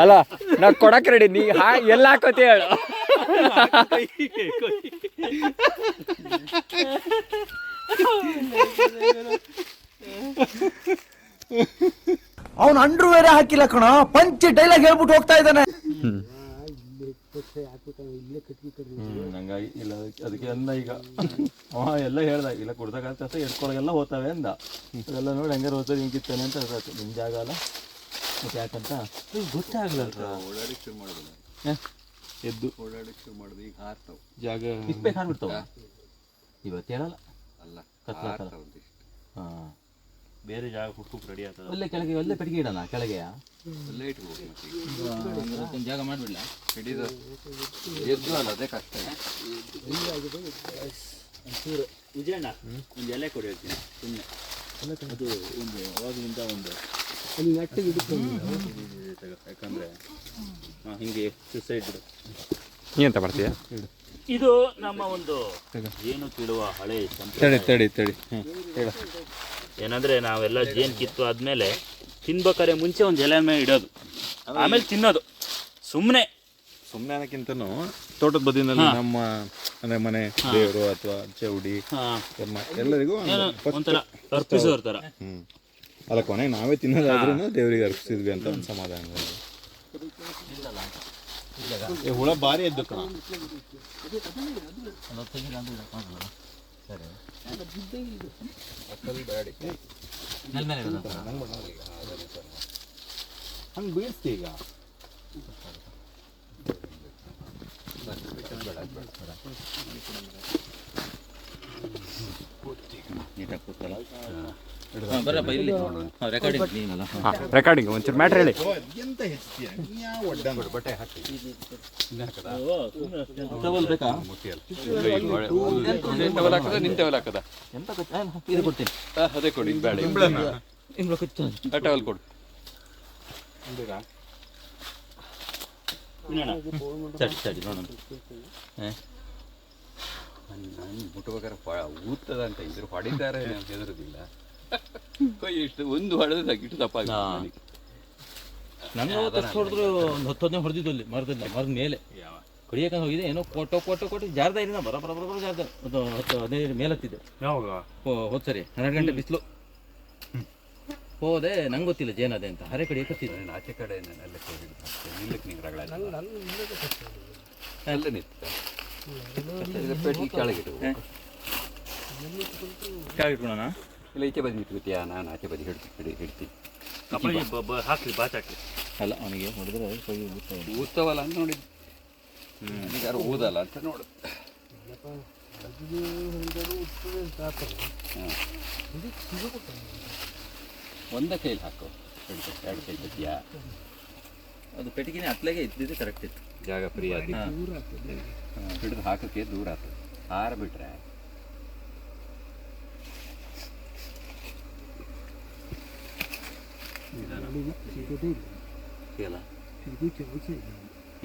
[SPEAKER 7] ಅಲ್ಲ, ನಾ ಕೊಡಕ್ ರೆಡಿ, ನೀ ಎಲ್ಲ ಹಾಕೋತಿ ಹೇಳು.
[SPEAKER 4] ಅವನು ಅಂಡ್ರು ಬೇರೆ ಹಾಕಿಲ್ಲ ಕಣ, ಪಂಚ್ ಡೈಲಾಗ್ ಹೇಳ್ಬಿಟ್ಟು ಹೋಗ್ತಾ ಇದ್ದಾನೆ.
[SPEAKER 6] ಹಂಗಾಗಿ ಇಲ್ಲ ಅದಕ್ಕೆ ಅಂದ. ಈಗ ಎಲ್ಲ ಹೇಳ್ದ, ಇಲ್ಲ ಕುಡ್ದಾಗತ್ತ ಎಡ್ಕೊಳಗೆಲ್ಲ ಹೋಗ್ತಾವೆ ಅಂದ. ಅದೆಲ್ಲ ನೋಡಿ ಹಂಗಾರೆ ಹೋಗ್ತದೆ, ಹಿಂಗಿತ್ತಾನೆ ಅಂತ ಹೇಳ್ತಾಯ್ತು. ನಿಮ್ಮ ಜಾಗ ಅಲ್ಲ ಮತ್ತೆ ಯಾಕಂತ ಗೊತ್ತಾಗ್ಲಲ್ರ.
[SPEAKER 8] ಓಡಾಡಿಕ್ ಶುರು ಮಾಡೋದಿಲ್ಲ,
[SPEAKER 6] ಎದ್ದು
[SPEAKER 8] ಓಡಾಡಿಕ್ ಶುರು ಮಾಡೋದು. ಈಗ ಹಾರ್ತಾವ
[SPEAKER 6] ಜಾಗ ಇಕ್ಬೇಕು ಹಾರ್ಬಿಡ್ತಾವ. ಇವತ್ತು ಹೇಳಲ್ಲ
[SPEAKER 8] ಅಲ್ಲ,
[SPEAKER 6] ಕತ್ಲಾಕಲ್ಲ. ಹಾಂ,
[SPEAKER 9] ಬೇರೆ ಜಾಗ ಹುಟ್ಟಕ್ಕೆ ರೆಡಿ ಆಗ್ತದೆ.
[SPEAKER 6] ಒಳ್ಳೆ ಕೆಳಗೆ ಒಳ್ಳೆ ಪೆಟ್ಟಿಗೆ ಇಡೋಣ. ಕೆಳಗೆ
[SPEAKER 8] ಒಳ್ಳೆ ಇಟ್ಬೇಕು.
[SPEAKER 6] ಜಾಗ ಮಾಡಿಬಿಡ್ಲ,
[SPEAKER 8] ಹಿಡಿದು ಎದ್ದು ಅಲ್ಲ, ಅದೇ ಕಷ್ಟ.
[SPEAKER 9] ವಿಜಯಣ್ಣ ಒಂದು ಎಲೆ ಕೊಡಿ ಹೇಳ್ತೀನಿ ಸುಮ್ಮನೆ ಅದು ಒಂದು ಅವಾಗಿಂದ ಒಂದು ಯಾಕಂದರೆ ಹಿಂಗೆ ಸುಸೈಡ್
[SPEAKER 7] ನೀ ಎಂತ ಮಾಡ್ತೀಯ?
[SPEAKER 9] ಇದು ನಮ್ಮ ಒಂದು ಜೇನು ಕೀಳುವ ಹಳೆ
[SPEAKER 7] ತಡಿ
[SPEAKER 9] ಏನಂದ್ರೆ ನಾವೆಲ್ಲ ಜೇನು ಕಿತ್ತು ಆದ್ಮೇಲೆ ತಿನ್ಬೇಕಾದ್ರೆ ಮುಂಚೆ ಒಂದು ಎಲೆ ಮೇಲೆ ಇಡೋದು, ಆಮೇಲೆ ತಿನ್ನೋದು. ಸುಮ್ಮನೆ
[SPEAKER 8] ಅನ್ನೋಕ್ಕಿಂತನೂ ತೋಟದ ಬದಿನಲ್ಲಿ ನಮ್ಮ ಅಂದ್ರೆ ಮನೆ ದೇವರು ಅಥವಾ ಚೌಡಿ ಎಲ್ಲರಿಗೂ
[SPEAKER 9] ಒಂಥರ ಅರ್ಪಿಸೋರ್ ಥರ.
[SPEAKER 8] ಅಲ್ಲ ಕೊನೆಗೆ ನಾವೇ ತಿನ್ನೋದಾದ್ರೂ ದೇವರಿಗೆ ಅರ್ಪಿಸಿದ್ವಿ ಅಂತ ಒಂದು ಸಮಾಧಾನ. ಹುಳ ಭಾರಿ ಎದ್ದು ಕಣ. ಹಂಗೆ ಬೀಳ್ಸ್ತಿ ಈಗ
[SPEAKER 7] ರೆಕಾರ್ಡಿಂಗ್ ಒಂಚೂರು ಮ್ಯಾಟ್ರ್ ಹೇಳಿ.
[SPEAKER 8] ಎಂತ ಹೆಚ್ಚಿಯ ಬಟ್ಟೆ ಹಾಕಿ
[SPEAKER 6] ಇದು ಕೊಡ್ತೀನಿ,
[SPEAKER 7] ಅದೇ ಕೊಡಿ, ಬೇಡ ಟವಲ್ ಕೊಡು.
[SPEAKER 9] ಸರಿ ನೋಡೋಣ.
[SPEAKER 6] ಮುಟ್ಬೇಕಾದ್ರೆ ಊದ್ತದಂತ ಇದ್ರು ಹೊಡಿತಾರೆ ಹೆದರುದಿಲ್ಲ. ಇಷ್ಟು ಒಂದು ಹೊಡೆದ ಇಟ್ಟು ತಪ್ಪಾಗಿ
[SPEAKER 9] ನನ್ನ ಹೊಡೆದ್ರು ಒಂದು 10 ಹೊಡೆದಿದ್ದು ಅಲ್ಲಿ ಮರದ ಮೇಲೆ ಕಡಿಯಕ್ಕೆ ಹೋಗಿದೆ. ಏನೋ ಕೊಟ್ಟು ಜಾರ್ದ ಇರಿನ ಬರ ಜಾರ್ದ ಒಂದು 10-15 ಮೇಲತ್ತಿದೆ.
[SPEAKER 8] ಯಾವಾಗ
[SPEAKER 9] ಹೋದ್ ಸರಿ 12 ಗಂಟೆ ಬಿಸಿಲು ಹೋದೆ. ನಂಗೆ ಗೊತ್ತಿಲ್ಲ ಜೇನದೆ ಅಂತ ಹರೆ ಕಡೆ ಕತ್ತಿದ್ದೆ.
[SPEAKER 6] ಆಚೆ ಕಡೆ ನಿಲ್ಲಕ್ಕೆ ನಿಂಗೆ ರಗಳ ಎಲ್ಲ ನಿಂತು
[SPEAKER 9] ಕೆಳಗಿಟ್ಕೊಳೋಣ.
[SPEAKER 6] ಇಲ್ಲ ಈಚೆ ಬದಿ ನಿಂತ್ಕೊತೀಯಾ? ನಾನು ಆಚೆ ಬದಿ ಹಿಡ್ತೀನಿ.
[SPEAKER 9] ಹಾಕ್ಲಿ ಬಾಚಾಕ್ಲಿ ಅಲ್ಲ ಅವನಿಗೆ ಹೊಡೆದ್ರೆ
[SPEAKER 6] ಊದ್ತವಲ್ಲ ಅಂತ ನೋಡಿದ್ದು. ಯಾರು ಊದಲ್ಲ ಅಂತ ನೋಡು. ಒಂದ ಕೈಲಿ ಹಾಕು, 2 ಕೈ ಬದಿಯಾ?
[SPEAKER 9] ಅದು ಪೆಟ್ಟಿಗೆನೇ ಹತ್ಲಾಗೆ ಇದ್ದಿದ್ದು ಕರೆಕ್ಟ್ ಇತ್ತು.
[SPEAKER 6] ಜಾಗ ಫ್ರೀ ಆಗಿ ಹಿಡಿದು ಹಾಕಕ್ಕೆ ದೂರ ಆಯ್ತು. ಹಾರ ಬಿಟ್ರೆ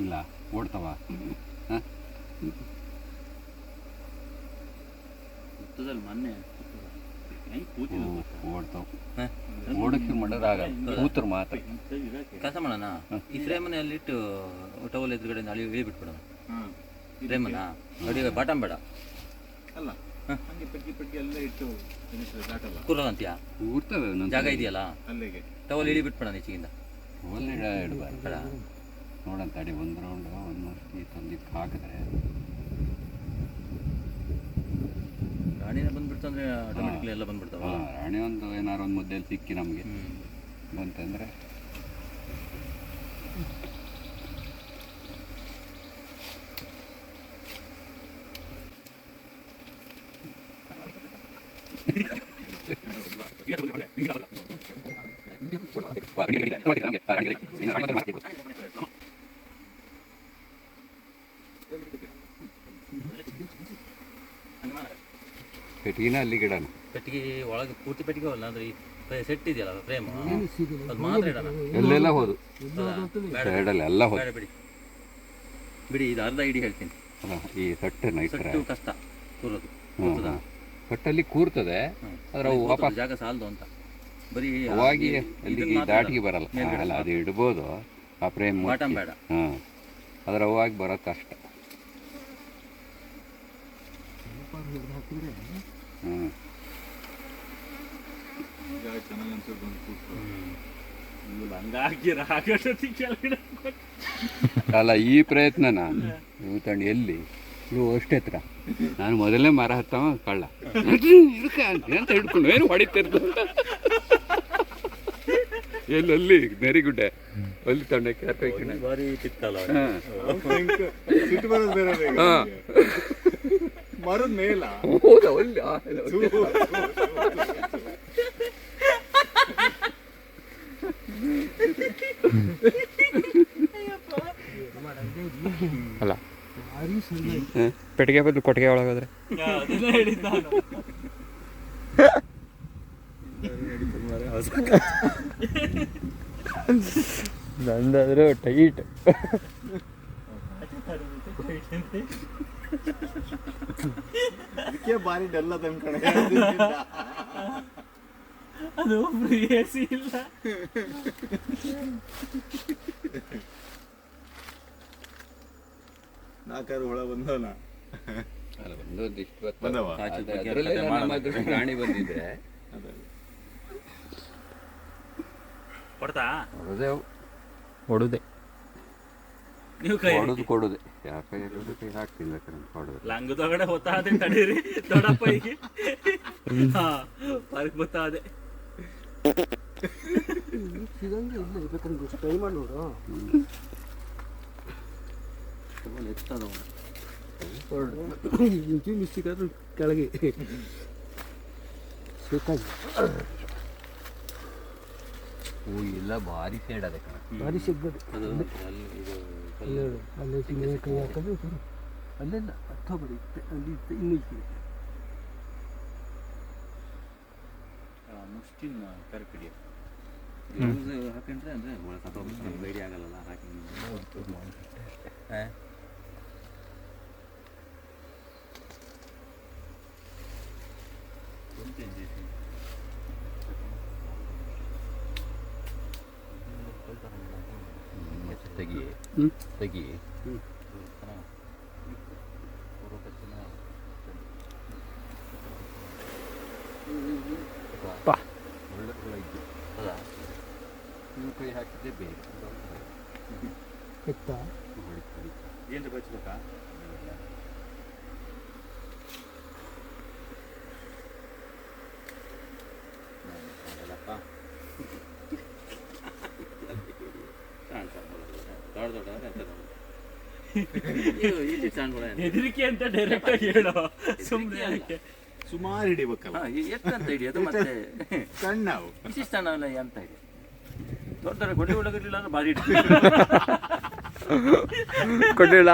[SPEAKER 6] ಇಲ್ಲ ಓಡ್ತವ.
[SPEAKER 9] ಮೊನ್ನೆ
[SPEAKER 6] ಓಡ್ತಾವ. ಓಡಕ್ಕೆ ಮಾಡೋದಾಗಲ್ಲ, ಕೂತರು ಮಾತ್ರ.
[SPEAKER 9] ಕೆಲಸ ಮಾಡೋಣ, ಈ ಫ್ರೇಮನ್ನ ಅಲ್ಲಿಟ್ಟು ಟವಲ್ ಎದುರುಗಡೆ ಅಲ್ಲಿ ಇಳಿ ಬಿಟ್ಬಿಡೋಣ. ಫ್ರೇಮನ್ನ ಅಡಿ ಬಾಟಮ್ ಬೇಡ
[SPEAKER 8] ಅಲ್ಲ ಹಂಗೆ ಪೆಟ್ಟಿ ಎಲ್ಲ ಇಟ್ಟು
[SPEAKER 9] ಕೂರಲ್ಲ ಅಂತೀಯಾ?
[SPEAKER 6] ಕೂರ್ತವೆ
[SPEAKER 9] ಜಾಗ ಇದೆಯಲ್ಲ
[SPEAKER 8] ಅಲ್ಲಿಗೆ
[SPEAKER 9] ಟವಲ್ ಇಳಿ ಬಿಟ್ಬಿಡೋಣ ಈಚೆಗಿಂದ.
[SPEAKER 6] ಇಡಬಾರ್ದು ನೋಡಂತ ಅಡಿ ಒಂದು ರೌಂಡ್ ಒಂದು ಮೂರ್ತಿ ತಂದಿದ್ದು ಹಾಕಿದ್ರೆ
[SPEAKER 9] ರಾಣಿನ ಬಂದ್ಬಿಡ್ತು ಅಂದ್ರೆ ಆಟೋಮೆಟಿಕ್ಲಿ ಎಲ್ಲ ಬಂದ್ಬಿಡ್ತಾವ.
[SPEAKER 6] ರಾಣಿ ಒಂದು ಏನಾರು ಒಂದು ಮುದ್ದೆಯಲ್ಲಿ ಸಿಕ್ಕಿ ನಮಗೆ ಬಂತಂದ್ರೆ ಪೆಟ್ಟಿಗೆನ ಅಲ್ಲಿ ಗಿಡನ
[SPEAKER 9] ಪೆಟ್ಟಿಗೆ ಒಳಗೆ ಪೂರ್ತಿ ಪೆಟ್ಟಿಗೆ ಅಲ್ಲ ಅಂದ್ರೆ ಈ ಸೆಟ್ ಇದೆಯಲ್ಲ ಫ್ರೇಮ್ ಅದು ಮಾತ್ರ ಇಡೋಣ.
[SPEAKER 6] ಎಲ್ಲೆಲ್ಲ ಹೋದು ಸೈಡಲ್ಲಿ ಎಲ್ಲ ಹೋದು.
[SPEAKER 9] ಬಿಡಿ ಬಿಡಿ, ಇದು ಅರ್ಧ ಇಡಿ ಹೇಳ್ತೀನಿ.
[SPEAKER 6] ಅಲ್ಲ ಈ ಸಟ್ಟೆ ನೈಟ್ರೆ
[SPEAKER 9] ಕಷ್ಟ ಕೂರೋದು.
[SPEAKER 6] ಸಟ್ಟಲ್ಲಿ ಕೂರ್ತದೆ, ಆದ್ರೆ ಅವು ವಾಪಸ್
[SPEAKER 9] ಜಾಗ ಸಾಲದು ಅಂತ ಬರೀ
[SPEAKER 6] ಅವಾಗಿ ಅಲ್ಲಿಗೆ ದಾಟಿಗೆ ಬರಲ್ಲ. ಅಲ್ಲ ಅದು ಇಡ್ಬೋದು ಆ ಫ್ರೇಮ್
[SPEAKER 9] ಬಾಟಮ್ ಬೇಡ.
[SPEAKER 6] ಹಾಂ ಅದ್ರ ಅವಾಗಿ ಬರೋದು ಕಷ್ಟ. ಅಲ್ಲ ಈ ಪ್ರಯತ್ನನ ತಂಡು ಎಲ್ಲಿ ಇವು ಅಷ್ಟೇ ಹತ್ರ. ನಾನು ಮೊದಲನೇ ಮರ ಹತ್ತವ ಕಳ್ಳ ಅಂತ ಹಿಡ್ಕೊಂಡು ಏನು ಹೊಡಿತಿರ್ತ ಎಲ್ಲಲ್ಲಿ ನೆರಿಗುಡ್ಡೆ ಅಲ್ಲಿ ತಂಡಕ್ಕೆ
[SPEAKER 9] ಭಾರಿ ಕಿತ್ತಲ್ಲ
[SPEAKER 8] ಮರದ ಮೇಲ
[SPEAKER 7] ಅಲ್ಲ ಪೆಟ್ಟಿಗೆ ಬದಲು ಕೊಟ್ಟಿಗೆ ಒಳಗಾದ್ರೆ
[SPEAKER 9] ಹೇಳಿದ್ದ
[SPEAKER 7] ನಂದಾದ್ರೂ ಟೈಟ್.
[SPEAKER 8] ಅದಕ್ಕೆ ಭಾರಿ ಡಲ್ಲ ತಂದ್ಕಣೆ.
[SPEAKER 9] ಅದು ಎಸಿ ಇಲ್ಲ.
[SPEAKER 8] ನಾಲ್ಕಾರು ಹುಳ ಬಂದವನ
[SPEAKER 4] ಪ್ರಾಣಿ ಬಂದಿದ್ರೆ
[SPEAKER 9] ಕೊಡ್ತಾ
[SPEAKER 7] ಹೊಡುದೆ
[SPEAKER 9] ನೀವು ಕೈ
[SPEAKER 4] ಕೊಡುದೆ ಯಾಕೆ ಕೈ ಹಾಕ್ತಿಲ್ಲ ಕೊಡುದು
[SPEAKER 9] ಲಂಗದೊಳಗಡೆ ಹೊತ್ತಾದೆ ತಡೀರಿ ದೊಡ್ಡಪ್ಪ ಹೀಗೆ ಪಾರ್ಕ್ ಗೊತ್ತಾದೆ.
[SPEAKER 11] ಟ್ರೈ ಮಾಡಿ ನೋಡು. ಮಿಸ್ಟೇಕ್ ಆದ್ರೂ ಕೆಳಗೆ
[SPEAKER 4] ಎಲ್ಲ ಭಾರಿ ಸೈಡ್ ಅದೇ
[SPEAKER 11] ಭಾರಿ ಸಿಗ್ಬೋದು. ಅಲ್ಲೇ ಕೈ ಹಾಕೋದು ಅಲ್ಲೆಲ್ಲ ಹತ್ತೋಗ್ಬಿಡಿ. ಅಲ್ಲಿ ಇನ್ನೂ ಇದೆ.
[SPEAKER 1] ಮುಷ್ಟಿನ ಕರ್ಪಿಡಿ
[SPEAKER 4] ಹಾಕೊಂಡ್ರೆ ಅಂದ್ರೆ ಬೇಡಿ ಆಗಲ್ಲ ಹಾಕಿ ತೆಗಿ ತೆಗಿ ಕೈ ಹಾಕಿದ್ದೆ ಬೇಗ
[SPEAKER 1] ಏನು ಬಚ್ಬೇಕಾ?
[SPEAKER 9] ಹೆದರಿಕೆ ಅಂತ ಡೈರೆಕ್ಟ್ ಆಗಿ ಹೇಳೋ. ಸುಮ್ಮನೆ
[SPEAKER 1] ಸುಮಾರು ಹಿಡಿಬೇಕಲ್ಲ.
[SPEAKER 4] ಎಷ್ಟಂತ ಹಿಡಿಯೋದು ಮತ್ತೆ
[SPEAKER 1] ಸಣ್ಣವು
[SPEAKER 4] ವಿಶಿಷ್ಟ ನಾವೆಲ್ಲ ಎಂತ ಹಿಡಿಯೋದು ದೊಡ್ಡ ದೊಡ್ಡ ಗೊಡ್ಡೆ ಒಳಗಿರಲಿಲ್ಲ ಅಂದ್ರೆ ಭಾರಿ
[SPEAKER 7] ಕೊಡ್ಲಿಲ್ಲ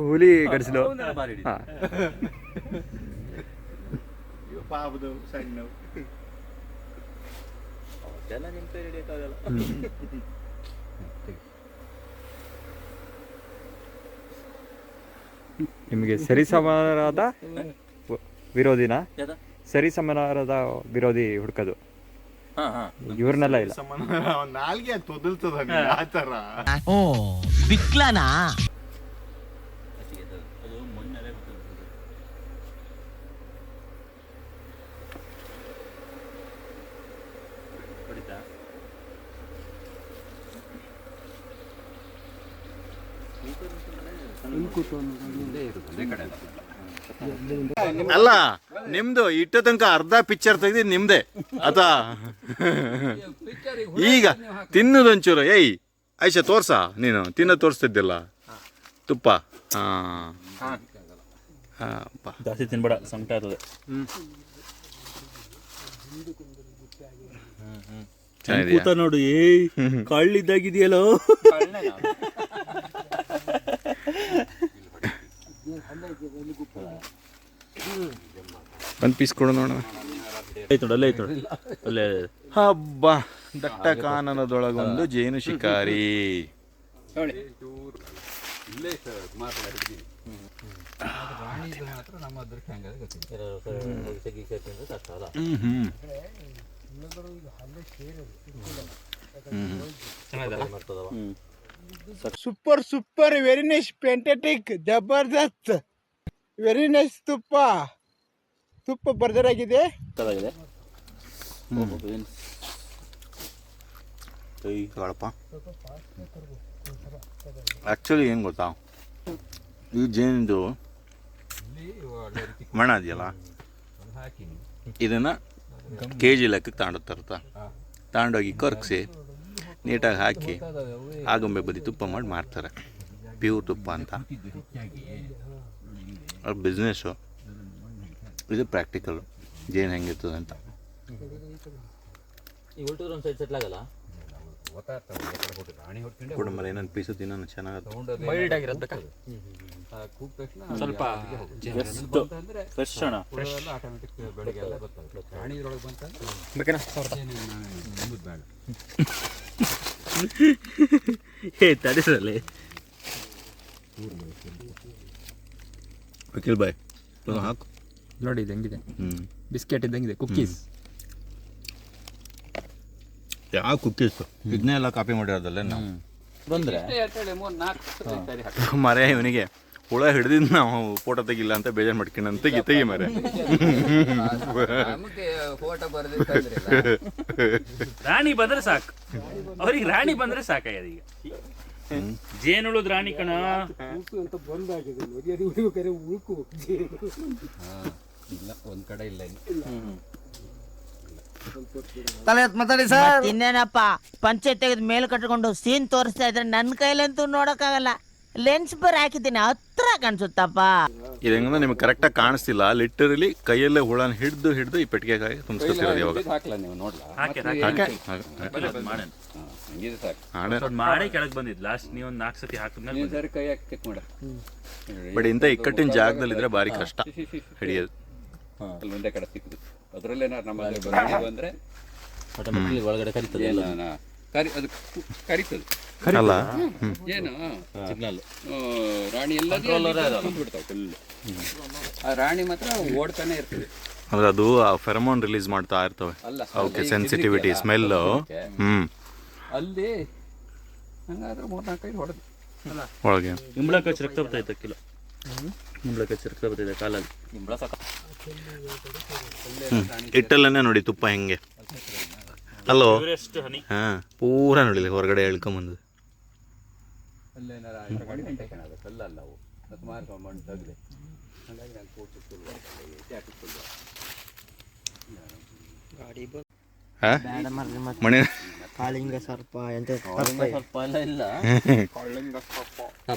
[SPEAKER 7] ಹುಲಿ ಗಡಿಸಲು.
[SPEAKER 4] ಭಾರಿ ಹಿಡಿಯೋದು.
[SPEAKER 1] ಪಾಪದು ಸಣ್ಣವು
[SPEAKER 4] ಎಲ್ಲ ನಿಮ್ಮ ಕೈ ಹಿಡಿಯೋಕ್ಕಾಗಲ್ಲ.
[SPEAKER 7] ನಿಮಗೆ ಸರಿಸಮನಾದ ವಿರೋಧಿನ ಸರಿಸಮನಾದ ವಿರೋಧಿ ಹುಡ್ಕೋದು ಇವ್ರನ್ನೆಲ್ಲ ಇಲ್ಲ.
[SPEAKER 8] ನಾಲ್ಗೆ ತೊದಲ್ತದ ಆ ಥರ.
[SPEAKER 3] ಓ ಬಿಕ್ಲಾನಾ?
[SPEAKER 9] ಅದು ಮೊನ್ನೆ ಹೊಡಿತಾ
[SPEAKER 8] ಅಲ್ಲ ನಿಮ್ದು ಇಟ್ಟ ತನಕ ಅರ್ಧ ಪಿಕ್ಚರ್ ತೆಗ್ದಿದ್ದು ನಿಮ್ದೆ ಅಥವಾ ಈಗ ತಿನ್ನೋದೊಂಚೂರು. ಏಯ್ ಐಶಾ ತೋರ್ಸ, ನೀನು ತಿನ್ನೋದು ತೋರಿಸ್ತಿದ್ದಿಲ್ಲ ತುಪ್ಪ.
[SPEAKER 9] ಜಾಸ್ತಿ ತಿನ್ಬೇಡ, ಸಂಕಟ ಆಗ್ತದೆ. ಕೂತ ನೋಡು, ಏಯ್ ಕಳ್ಳಿದ್ದಾಗಿದೆಯಲ್ಲೋ.
[SPEAKER 8] ಒಂದು ಪೀಸ್ ಕೊಡು ನೋಡೋಣ.
[SPEAKER 9] ಅಲ್ಲೇ ಐತೋಡ ಅಲ್ಲೇ.
[SPEAKER 8] ಹಬ್ಬ ದಟ್ಟ ಕಾನನದೊಳಗೊಂದು ಜೇನು ಶಿಕಾರಿ.
[SPEAKER 11] Super super very nice fantastic ಜಬರ್ದಸ್ತ್ ವೆರಿ ನೈಸ್. ತುಪ್ಪ ಬರ್ಜರಾಗಿದೆ.
[SPEAKER 8] ಆ್ಯಕ್ಚುಲಿ ಏನು ಗೊತ್ತಾ, ಈ ಜೇನಿದು ಮಣ ಇದೆಯಲ್ಲ, ಇದನ್ನು ಕೆ ಜಿ ಲೆಕ್ಕಕ್ಕೆ ತಗೊಂಡೋಗಿ ಕರ್ಗಿಸಿ ನೀಟಾಗಿ ಹಾಕಿ ಆಗುಂಬೆ ಬದಿ ತುಪ್ಪ ಮಾಡಿ ಮಾರ್ತಾರೆ. ಪ್ಯೂರ್ ತುಪ್ಪ ಅಂತ. ಅವ್ರ ಬಿಸ್ನೆಸ್ಸು ಇದು. ಪ್ರಾಕ್ಟಿಕಲ್ಲು ಜೇನು ಹೆಂಗಿರ್ತದೆ ಅಂತ.
[SPEAKER 9] ಈ ಉಲ್ಟೂರು ಒಂದು ಸೈಡ್ ಸೆಟ್ಲ್ ಆಗಲ್ಲ.
[SPEAKER 8] ಕೊಡಂಬರ ಏನೊಂದು ಪೀಸು ತಿನ್ನೋಣ ಚೆನ್ನಾಗಿ
[SPEAKER 9] ಸ್ವಲ್ಪ ಫ್ರೆಶ್ ಅಣ್ಣ ತಡಿಸಲಿ
[SPEAKER 8] ವಕೀಲ್ ಬಾಯ್ ಹಾಕು
[SPEAKER 7] ನೋಡಿ ಇದು ಹೆಂಗಿದೆ ಬಿಸ್ಕೆಟ್ ಇದ್ದಂಗಿದೆ ಕುಕ್ಕೀಸ್.
[SPEAKER 8] ಯಾವ ಕುಕ್ಕೀಸ್ ಇದನ್ನೆಲ್ಲ ಕಾಪಿ ಮಾಡಿರೋದಲ್ಲ ನಾವು
[SPEAKER 9] ಬಂದ್ರೆ
[SPEAKER 8] ಮರೆ ಇವನಿಗೆ ಹುಳ ಹಿಡ್ದಿದ್ದು ನಾವು ಫೋಟೋ ತೆಗಿಲ್ಲ ಅಂತ ಬೇಜಾರು ಮಾಡ್ಕೊಂಡಂತ ತೆಗಿ ಮರೆ.
[SPEAKER 9] ರಾಣಿ ಬಂದ್ರೆ ಸಾಕು, ಅವ್ರಿಗೆ ರಾಣಿ ಬಂದ್ರೆ ಸಾಕಾಗ್ಯದ ಈಗ. ಜೇನುಳುದ್ ರಾಣಿ ಕಣ
[SPEAKER 11] ಅಂತ ಬಂದಾಗಿದೆ ನೋಡಿ, ಅದು ಉಳಿಬೇಕಾದ್ರೆ ಉಳ್ಕು
[SPEAKER 6] ಇಲ್ಲ ಒಂದ್ ಕಡೆ ಇಲ್ಲ
[SPEAKER 12] ಇನ್ನೇನಪ್ಪ ಪಂಚಾಯತ್ ತೆಗೆದು ಮೇಲ್ ಕಟ್ಕೊಂಡು ಸೀನ್ ತೋರಿಸ್ತಾ ಇದ್ರೆ ನನ್ನ ಕೈಲಂತೂ ನೋಡಕ್ಕಾಗಲ್ಲ. ಲೆನ್ಸ್ ಬರ್ ಹಾಕಿದ್ದೀನಿ, ಹತ್ರ ಕಾಣಿಸುತ್ತಪ್ಪ.
[SPEAKER 8] ಇದು ಹೆಂಗಂದ್ರೆ ನಿಮ್ಗೆ ಕರೆಕ್ಟಾಗಿ ಕಾಣಿಸ್ತಿಲ್ಲ. ಲಿಟರಲಿ ಕೈಯಲ್ಲೇ ಹುಳನ ಹಿಡ್ದು ಈ ಪೆಟ್ಟಿಗೆಗಾಗಿ ತುಂಬಿಸ್ಕೊತಿರೋದು ಇವಾಗ.
[SPEAKER 6] ಹಾಕ್ಲಾ ನೀವು ನೋಡ್ಲಾ?
[SPEAKER 9] ಮಾಡೇ ಕೆಳಗೆ ಬಂದಿದ್ದು ಲಾಸ್ಟ್ ನೀವು ಒಂದು 4 ಸತಿ ಹಾಕಿದ್ಮೇಲೆ
[SPEAKER 6] ಸರಿ ಕೈ ಹಾಕಿ ಚೆಕ್ ಮಾಡ.
[SPEAKER 8] ಬಟ್ ಇಂಥ ಇಕ್ಕಟ್ಟಿನ ಜಾಗದಲ್ಲಿದ್ರೆ ಭಾರಿ ಕಷ್ಟ ಹಿಡಿಯೋದು.
[SPEAKER 6] ಅಲ್ಲಿ ಒಂದೇ ಕಡೆ ಸಿಕ್ಕುದು. ಅದ್ರಲ್ಲೇನಾರು ನಮ್ಮ ಬಂದ್ರೆ
[SPEAKER 9] ಒಳಗಡೆ ಕರಿತದೆ
[SPEAKER 6] ಅದು ಕರಿತದೆ
[SPEAKER 8] ಅಲ್ಲ
[SPEAKER 6] ಏನು
[SPEAKER 9] ಸಿಗ್ನಲ್
[SPEAKER 6] ರಾಣಿ ಎಲ್ಲ ಬಿಡ್ತಾವೆ ಫುಲ್. ಆ ರಾಣಿ ಮಾತ್ರ ಓಡ್ತಾನೆ ಇರ್ತದೆ.
[SPEAKER 8] ಅಂದ್ರೆ ಅದು ಫೆರಮೋನ್ ರಿಲೀಸ್ ಮಾಡ್ತಾ ಇರ್ತವೆ. Okay, sensitivity smell.
[SPEAKER 6] ಅಲ್ಲಿ ಹಂಗಾದ್ರೆ 4-5 ಹೊಡೆದು
[SPEAKER 8] ಒಳಗೆ
[SPEAKER 9] ಇಂಬಳ ಕಚ್ಚಿ ರಕ್ತ ಬರ್ತೈತೆ ಕಿಲೋ. ಇಂಬಳ ಕಚ್ಚಿ ರಕ್ತ ಬರ್ತೈತೆ ಕಾಲಲ್ಲಿ.
[SPEAKER 8] ಇಟ್ಟಲ್ಲೇ ನೋಡಿ ತುಪ್ಪ ಹೆಂಗೆ ಅಲ್ಲೋ.
[SPEAKER 9] ಹನಿ
[SPEAKER 8] ಪೂರ ನೋಡಿಲ್ಲ ಹೊರಗಡೆ ಎಳ್ಕೊಂಬಂದು.
[SPEAKER 6] ಅಲ್ಲೇನಾರ ಕಲ್ಲಲ್ಲ ಅವು ಸುಮಾರು ಮಣ್ಣು ತಗಲಿ. ಹಾಗಾಗಿ ನಾನು
[SPEAKER 8] ಮನೆ
[SPEAKER 12] ಕಾಳಿಂಗ ಸರ್ಪ ಎಂತ
[SPEAKER 9] ಸ್ವಲ್ಪ ಎಲ್ಲ ಇಲ್ಲ.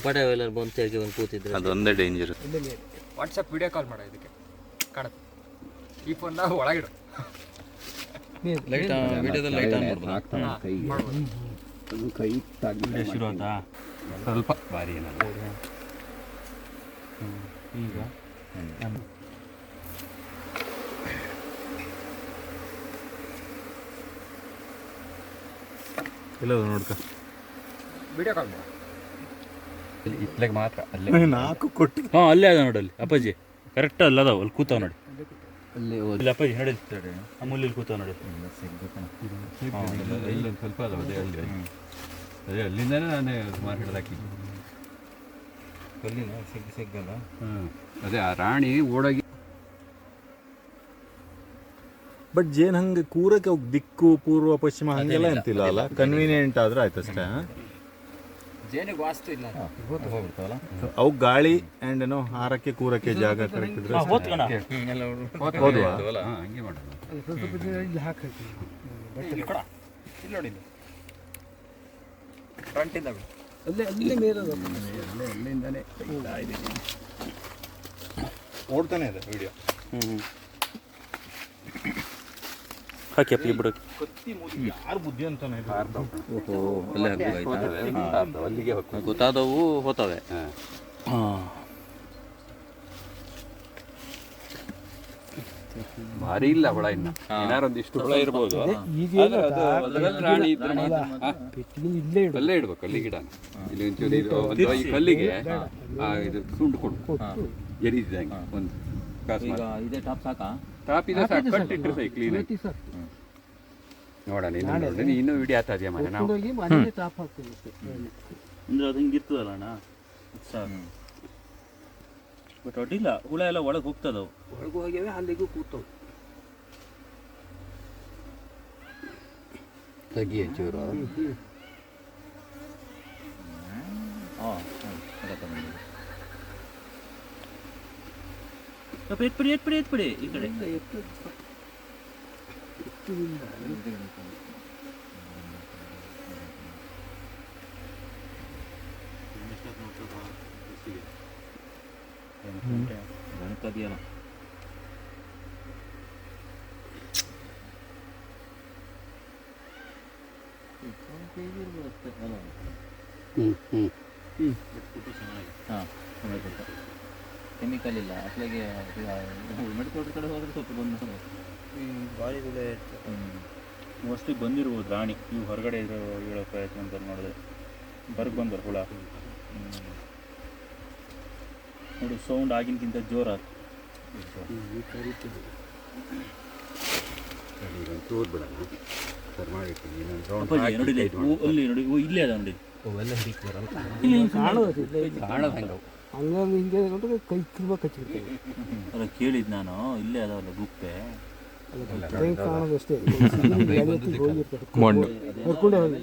[SPEAKER 9] ಪಟ ಎಲ್ಲರೂ ಬಂದು ತೆಗೆ ಒಂದು ಕೂತಿದ್ರು.
[SPEAKER 8] ಅದೊಂದೇ ಡೇಂಜರ್.
[SPEAKER 7] ವಾಟ್ಸಪ್ ವಿಡಿಯೋ ಕಾಲ್ ಮಾಡೋ ಇದಕ್ಕೆ ಕಾಣುತ್ತೆ. ಈ ಫೋನ್ನ ಒಳಗಿಡು.
[SPEAKER 9] ಲೈಟ್ ವಿಡಿಯೋದಲ್ಲಿ ಲೈಟ್ ಆನ್
[SPEAKER 6] ಅದು ಕೈ ತಾಗಿ
[SPEAKER 9] ಶುರು ಆಯ್ತಾ?
[SPEAKER 6] ಸ್ವಲ್ಪ ಭಾರಿ ಏನಲ್ಲ
[SPEAKER 9] ಈಗ
[SPEAKER 8] ಇಲ್ಲ ನೋಡ್ಕ
[SPEAKER 7] ವಿಡಿಯೋ ಕಾಲ್ ಮಾಡು.
[SPEAKER 6] ಇತ್ಲೆಗೆ ಮಾತ್ರ ಅಲ್ಲೇ
[SPEAKER 8] 4 ಕೊಟ್ಟು.
[SPEAKER 9] ಹಾಂ ಅಲ್ಲೇ ಅದ ನೋಡಲ್ಲಿ ಅಪ್ಪಾಜಿ ಕರೆಕ್ಟ್ ಅಲ್ಲ ಅದಾವ ಅಲ್ಲಿ ಕೂತಾವ ನೋಡಿ.
[SPEAKER 6] ಅಲ್ಲಿ
[SPEAKER 9] ಇಲ್ಲ ಅಪ್ಪಾಜಿ ನೋಡಿ ಅಮೂಲ್ಯಲ್ಲಿ ಕೂತಾವ ನೋಡಿ.
[SPEAKER 6] ಇಲ್ಲೊಂದು ಸ್ವಲ್ಪ ಅಲ್ಲ ಅದೇ ಅಲ್ಲಿ ಅದೇ ಅಲ್ಲಿಂದನೇ ನಾನು ಸುಮಾರು ಹಿಡ್ದಾಕಿದ್ದೆ.
[SPEAKER 7] ಕಲ್ಲಿನ ಸಿಗಲ್ಲ.
[SPEAKER 6] ಅದೇ ಆ ರಾಣಿ ಓಡೋಗಿ.
[SPEAKER 8] ಬಟ್ ಜೇನ್ ಹಂಗೆ ಕೂರಕ್ಕೆ ದಿಕ್ಕು ಪೂರ್ವ ಪಶ್ಚಿಮ ಹಂಗೆಲ್ಲ ಅಂತಿಲ್ಲ ಅಲ್ಲ. ಕನ್ವೀನಿಯೆಂಟ್ ಆದ್ರೆ ಆಯ್ತು ಅಷ್ಟೇ.
[SPEAKER 7] ಜೇನಿಗೆ ವಾಸ್ತು ಇಲ್ಲ.
[SPEAKER 8] ಅವು ಗಾಳಿ ಆ್ಯಂಡ್ ಏನೋ ಹಾರಕ್ಕೆ ಕೂರಕ್ಕೆ ಜಾಗ ಕರೆಕ್ಟ್ ಇದ್ರೆ
[SPEAKER 9] ಹೋದ್ವಾ
[SPEAKER 6] ಹಂಗೆ ಮಾಡೋದು.
[SPEAKER 11] ಸ್ವಲ್ಪ ದಿನ ಇಲ್ಲಿ ಹಾಕಿ
[SPEAKER 7] ಇಲ್ಲಿ ನೋಡಿ ಫ್ರಂಟಿಂದ
[SPEAKER 11] ಅಲ್ಲೇ ಮೇಲೆ
[SPEAKER 6] ಅಲ್ಲಿಂದನೇ
[SPEAKER 8] ಓಡ್ತಾನೆ ಇದೆ ವಿಡಿಯೋ.
[SPEAKER 9] ಹಾಕಿ ಅಪ್ಪಿಗೆ ಬಿಡೋಕೆ
[SPEAKER 8] ಯಾರು ಬುದ್ಧಿ ಅಂತಾನೆ
[SPEAKER 6] ಅಲ್ಲಿಗೆ
[SPEAKER 9] ಗೊತ್ತಾದವು ಹೋತವೆ.
[SPEAKER 6] ಭಾರಿ ಇಲ್ಲ ಹುಳ ಇನ್ನ ಏನಾರೊಂದಿಷ್ಟು ಹುಳ ಇರ್ಬೋದು. ರಾಣಿ ಅಲ್ಲೇ ಇಡ್ಬೇಕು ಅಲ್ಲಿ ಗಿಡ. ಇಲ್ಲಿ ಒಂಚೂರು ಈ ಕಲ್ಲಿಗೆ ಇದು ಸುಂಡು ಕೊಡು ಎರಿದಂಗೆ ಒಂದು
[SPEAKER 9] ಇದೇ ಟಾಪ್ ಸಾಕಾ?
[SPEAKER 6] ಟಾಪ್ ಇದೆ ಸಾಕು. ಕಟ್ಟಿಟ್ರೆ ಸೈ ಕ್ಲೀನ್ ನೋಡೋಣ. ಇನ್ನೂ ವಿಡಿಯೋ ಆಗ್ತಾ ಇದೆಯಾ ಮನೆ ನಾವು
[SPEAKER 11] ಮನೆ ಟಾಪ್ ಹಾಕ್ತೀನಿ
[SPEAKER 9] ಅಂದ್ರೆ ಅದು ಹಿಂಗಿರ್ತದಲ್ಲ ಅಣ್ಣ ಸಾಕು. ಬಟ್ ಅಡ್ಡಿಲ್ಲ, ಹುಳ ಎಲ್ಲ ಒಳಗೆ ಹೋಗ್ತದವು.
[SPEAKER 11] ಒಳಗೆ ಹೋಗ್ಯಾವೆ ಅಲ್ಲಿಗೂ ಕೂತವು.
[SPEAKER 6] ತೆಗಿ ಚೂರು.
[SPEAKER 9] ಎತ್ಬಿಡಿ ಈ ಕಡೆ. ಗಣಕದಿಯಲ್ಲ ಹಾಂ ಕೆಮಿಕಲ್ ಇಲ್ಲ ಅಟ್ಲಾಗೆ ಮೆಡಿಕಲ್ ಕಡೆ ಹೋದ್ರೆ ಸ್ವಲ್ಪ ಬಂದು ಮೋಸ್ಟ್ಲಿ ಬಂದಿರ್ಬೋದು ರಾಣಿ ನೀವು ಹೊರಗಡೆ ಇರೋ ಹೇಳೋ ಪ್ರಯತ್ನ ಅಂತ ನೋಡಿದ್ರೆ ಹೊರಗೆ ಬಂದರು ಹುಳ ನೋಡು ಸೌಂಡ್ ಆಗಿನಕ್ಕಿಂತ ಜೋರಾಗಿ ನೋಡಿ ಅಲ್ಲಿ ನೋಡಿ ಇಲ್ಲೇ ಅದ ನೋಡಿ
[SPEAKER 11] ಹಂಗಾಗಿ ಹಿಂಗೆ ನೋಡಿದ್ರೆ ಕೈ ತುಂಬ ಕಚ್ಚಿರ್ತೇವೆ.
[SPEAKER 9] ಅಲ್ಲ ಕೇಳಿದ್ದು ನಾನು ಇಲ್ಲೇ ಅದಾವಲ್ಲ ಗುಪ್ಪೆ
[SPEAKER 11] ಕಾಣೋದಷ್ಟೇ
[SPEAKER 7] ಮಣ್ಣು
[SPEAKER 11] ಕರ್ಕೊಂಡೆ ಹೋಗಿ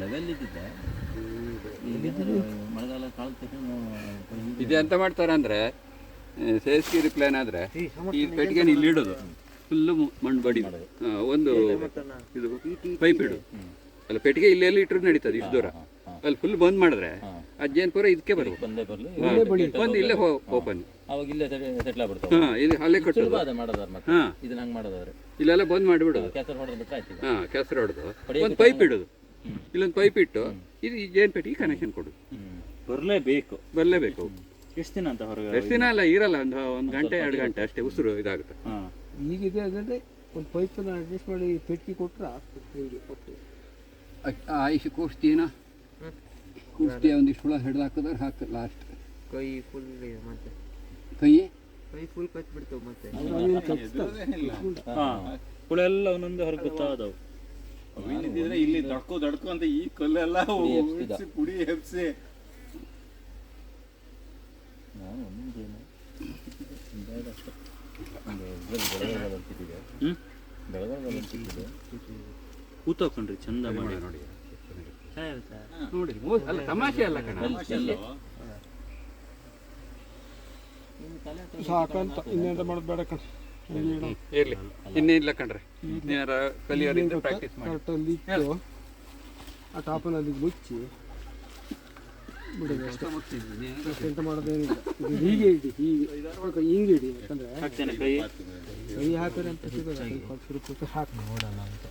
[SPEAKER 9] ಲೆವೆಲ್ ಇದ್ದಿದ್ದೆ ಮಳೆಗಾಲ ಕಾಲದ ತಕ್ಷಣ
[SPEAKER 6] ಇದು ಎಂತ ಮಾಡ್ತಾರೆ ಅಂದರೆ ಸೇಸ್ಗಿರಿ ಪ್ಲಾನ್ ಆದರೆ ಈ ಪೆಟ್ಟಿಗೆ ಇಲ್ಲಿ ಇಡೋದು ಫುಲ್ಲು ಮಣ್ಣು ಬಡಿ ಒಂದು ಇದು ಪೈಪ್ ಇಡು ಅಲ್ಲ ಪೆಟ್ಟಿಗೆ ಇಲ್ಲೆಲ್ಲ ಇಟ್ಟರು ನಡೀತದೆ ಇಷ್ಟು ದೂರ ಅಲ್ಲಿ ಫುಲ್ ಬಂದ್ ಮಾಡಿದ್ರೆ ಅಜ್ಜೇನು ಪೂರ ಇದಕ್ಕೆ ಬರಬೇಕು
[SPEAKER 9] ಬಂದೇ ಬರಲಿ
[SPEAKER 6] ಬಂದು ಇಲ್ಲೇ ಓಪನ್
[SPEAKER 9] ಅವಾಗ ಇಲ್ಲೇ ಸೆಟ್ಲ್ ಆಗ್ಬಿಡ್ತಾವೆ
[SPEAKER 6] ಹಾಂ ಇಲ್ಲಿ ಅಲ್ಲೇ ಕಟ್ಟೋದು
[SPEAKER 9] ಮಾಡೋದಾದ್ರೆ ಮತ್ತೆ
[SPEAKER 6] ಹಾಂ
[SPEAKER 9] ಇದನ್ನ ಹಂಗೆ ಮಾಡೋದಾದ್ರೆ
[SPEAKER 6] ಇಲ್ಲೆಲ್ಲ ಬಂದ್ ಮಾಡಿಬಿಡೋದು
[SPEAKER 9] ಕೆಸರು ಹೊಡೆದು ಬಿಟ್ರೆ ಆಯ್ತು
[SPEAKER 6] ಹಾಂ ಕೆಸರು ಹೊಡೆದು ಒಂದು ಪೈಪ್ ಇಡೋದು ಇಲ್ಲೊಂದು ಪೈಪ್ ಇಟ್ಟು ಇದು ಈ ಜೇನು ಪೆಟ್ಟಿಗೆ ಕನೆಕ್ಷನ್ ಕೊಡು
[SPEAKER 9] ಬರಲೇಬೇಕು ಎಷ್ಟು ದಿನ ಅಂತ ಹೊರಗೆ
[SPEAKER 6] ಎಷ್ಟು ದಿನ ಅಲ್ಲ ಇರಲ್ಲ ಒಂದು ಗಂಟೆ 2 ಗಂಟೆ ಅಷ್ಟೇ ಉಸಿರು ಇದಾಗುತ್ತೆ
[SPEAKER 9] ಹಾಂ
[SPEAKER 11] ಈಗಿದೆ ಅಂದರೆ ಒಂದು ಪೈಪನ್ನು ಅಡ್ಜಸ್ಟ್ ಮಾಡಿ ಪೆಟ್ಟಿಗೆ ಕೊಟ್ಟರೆ ಹಿಂಗೆ ಕೊಟ್ಟು
[SPEAKER 6] ಆಯುಷ್ ಕೂಸ್ತೀನ ಕೂಸ್ತಿ ಒಂದಿಷ್ಟು ಹುಳ ಹಿಡ್ದು ಹಾಕಿದ್ರೆ ಹಾಕ ಲಾಸ್ಟ್
[SPEAKER 7] ಕೈ ಫುಲ್ ಮತ್ತೆ
[SPEAKER 6] ಕೈ
[SPEAKER 7] ಫುಲ್ ಕಚ್ಬಿಡ್ತಾವೆ ಮತ್ತೆ
[SPEAKER 9] ಹಾಂ ಹುಳ ಎಲ್ಲ ಒಂದೊಂದು ಹೊರಗೆ ಗೊತ್ತಾದವು
[SPEAKER 1] ಇಲ್ಲಿ ದಡ್ಕು ಅಂತ ಈ ಕಲ್ಲೆಲ್ಲ ಪುಡಿ ಎಬ್ಸಿ
[SPEAKER 9] ಕೂತ್ಕೊಂಡ್ರಿ ಚಂದ ಮಾಡಿ
[SPEAKER 6] ನೋಡಿ ಅಲ್ಲ ತಮಾಷೆ ಅಲ್ಲ ಕಣ
[SPEAKER 11] ಸಾಕಂತ ಇನ್ನೆಂತ ಮಾಡೋದು ಬೇಡ ಕಣ
[SPEAKER 6] ಇರ್ಲಿ ಇನ್ನೇನಿಲ್ಲ ಕಣ್ರೆ ಇನ್ನೇನಾರ ಕಲಿಯೋರಿಂದ ಪ್ರಾಕ್ಟೀಸ್ ಮಾಡಿ
[SPEAKER 11] ಕರೆಕ್ಟಲ್ಲಿ ಇಟ್ಟು ಆ ಟಾಪನಲ್ಲಿ ಮುಚ್ಚಿ ಬಿಡೋದು ಅಷ್ಟೇ. ಎಂತ ಮಾಡೋದೇನಿಲ್ಲ ಇದು ಹೀಗೆ ಇಡಿ ಹಿಂಗೆ ಇಡಿ ಯಾಕಂದ್ರೆ ಕೈ ಹಾಕಿದ್ರೆ ಅಂತ ಸಿಗೋದು ರೂಪಾಯಿ ಹಾಕಿ ನೋಡೋಣ ಅಂತ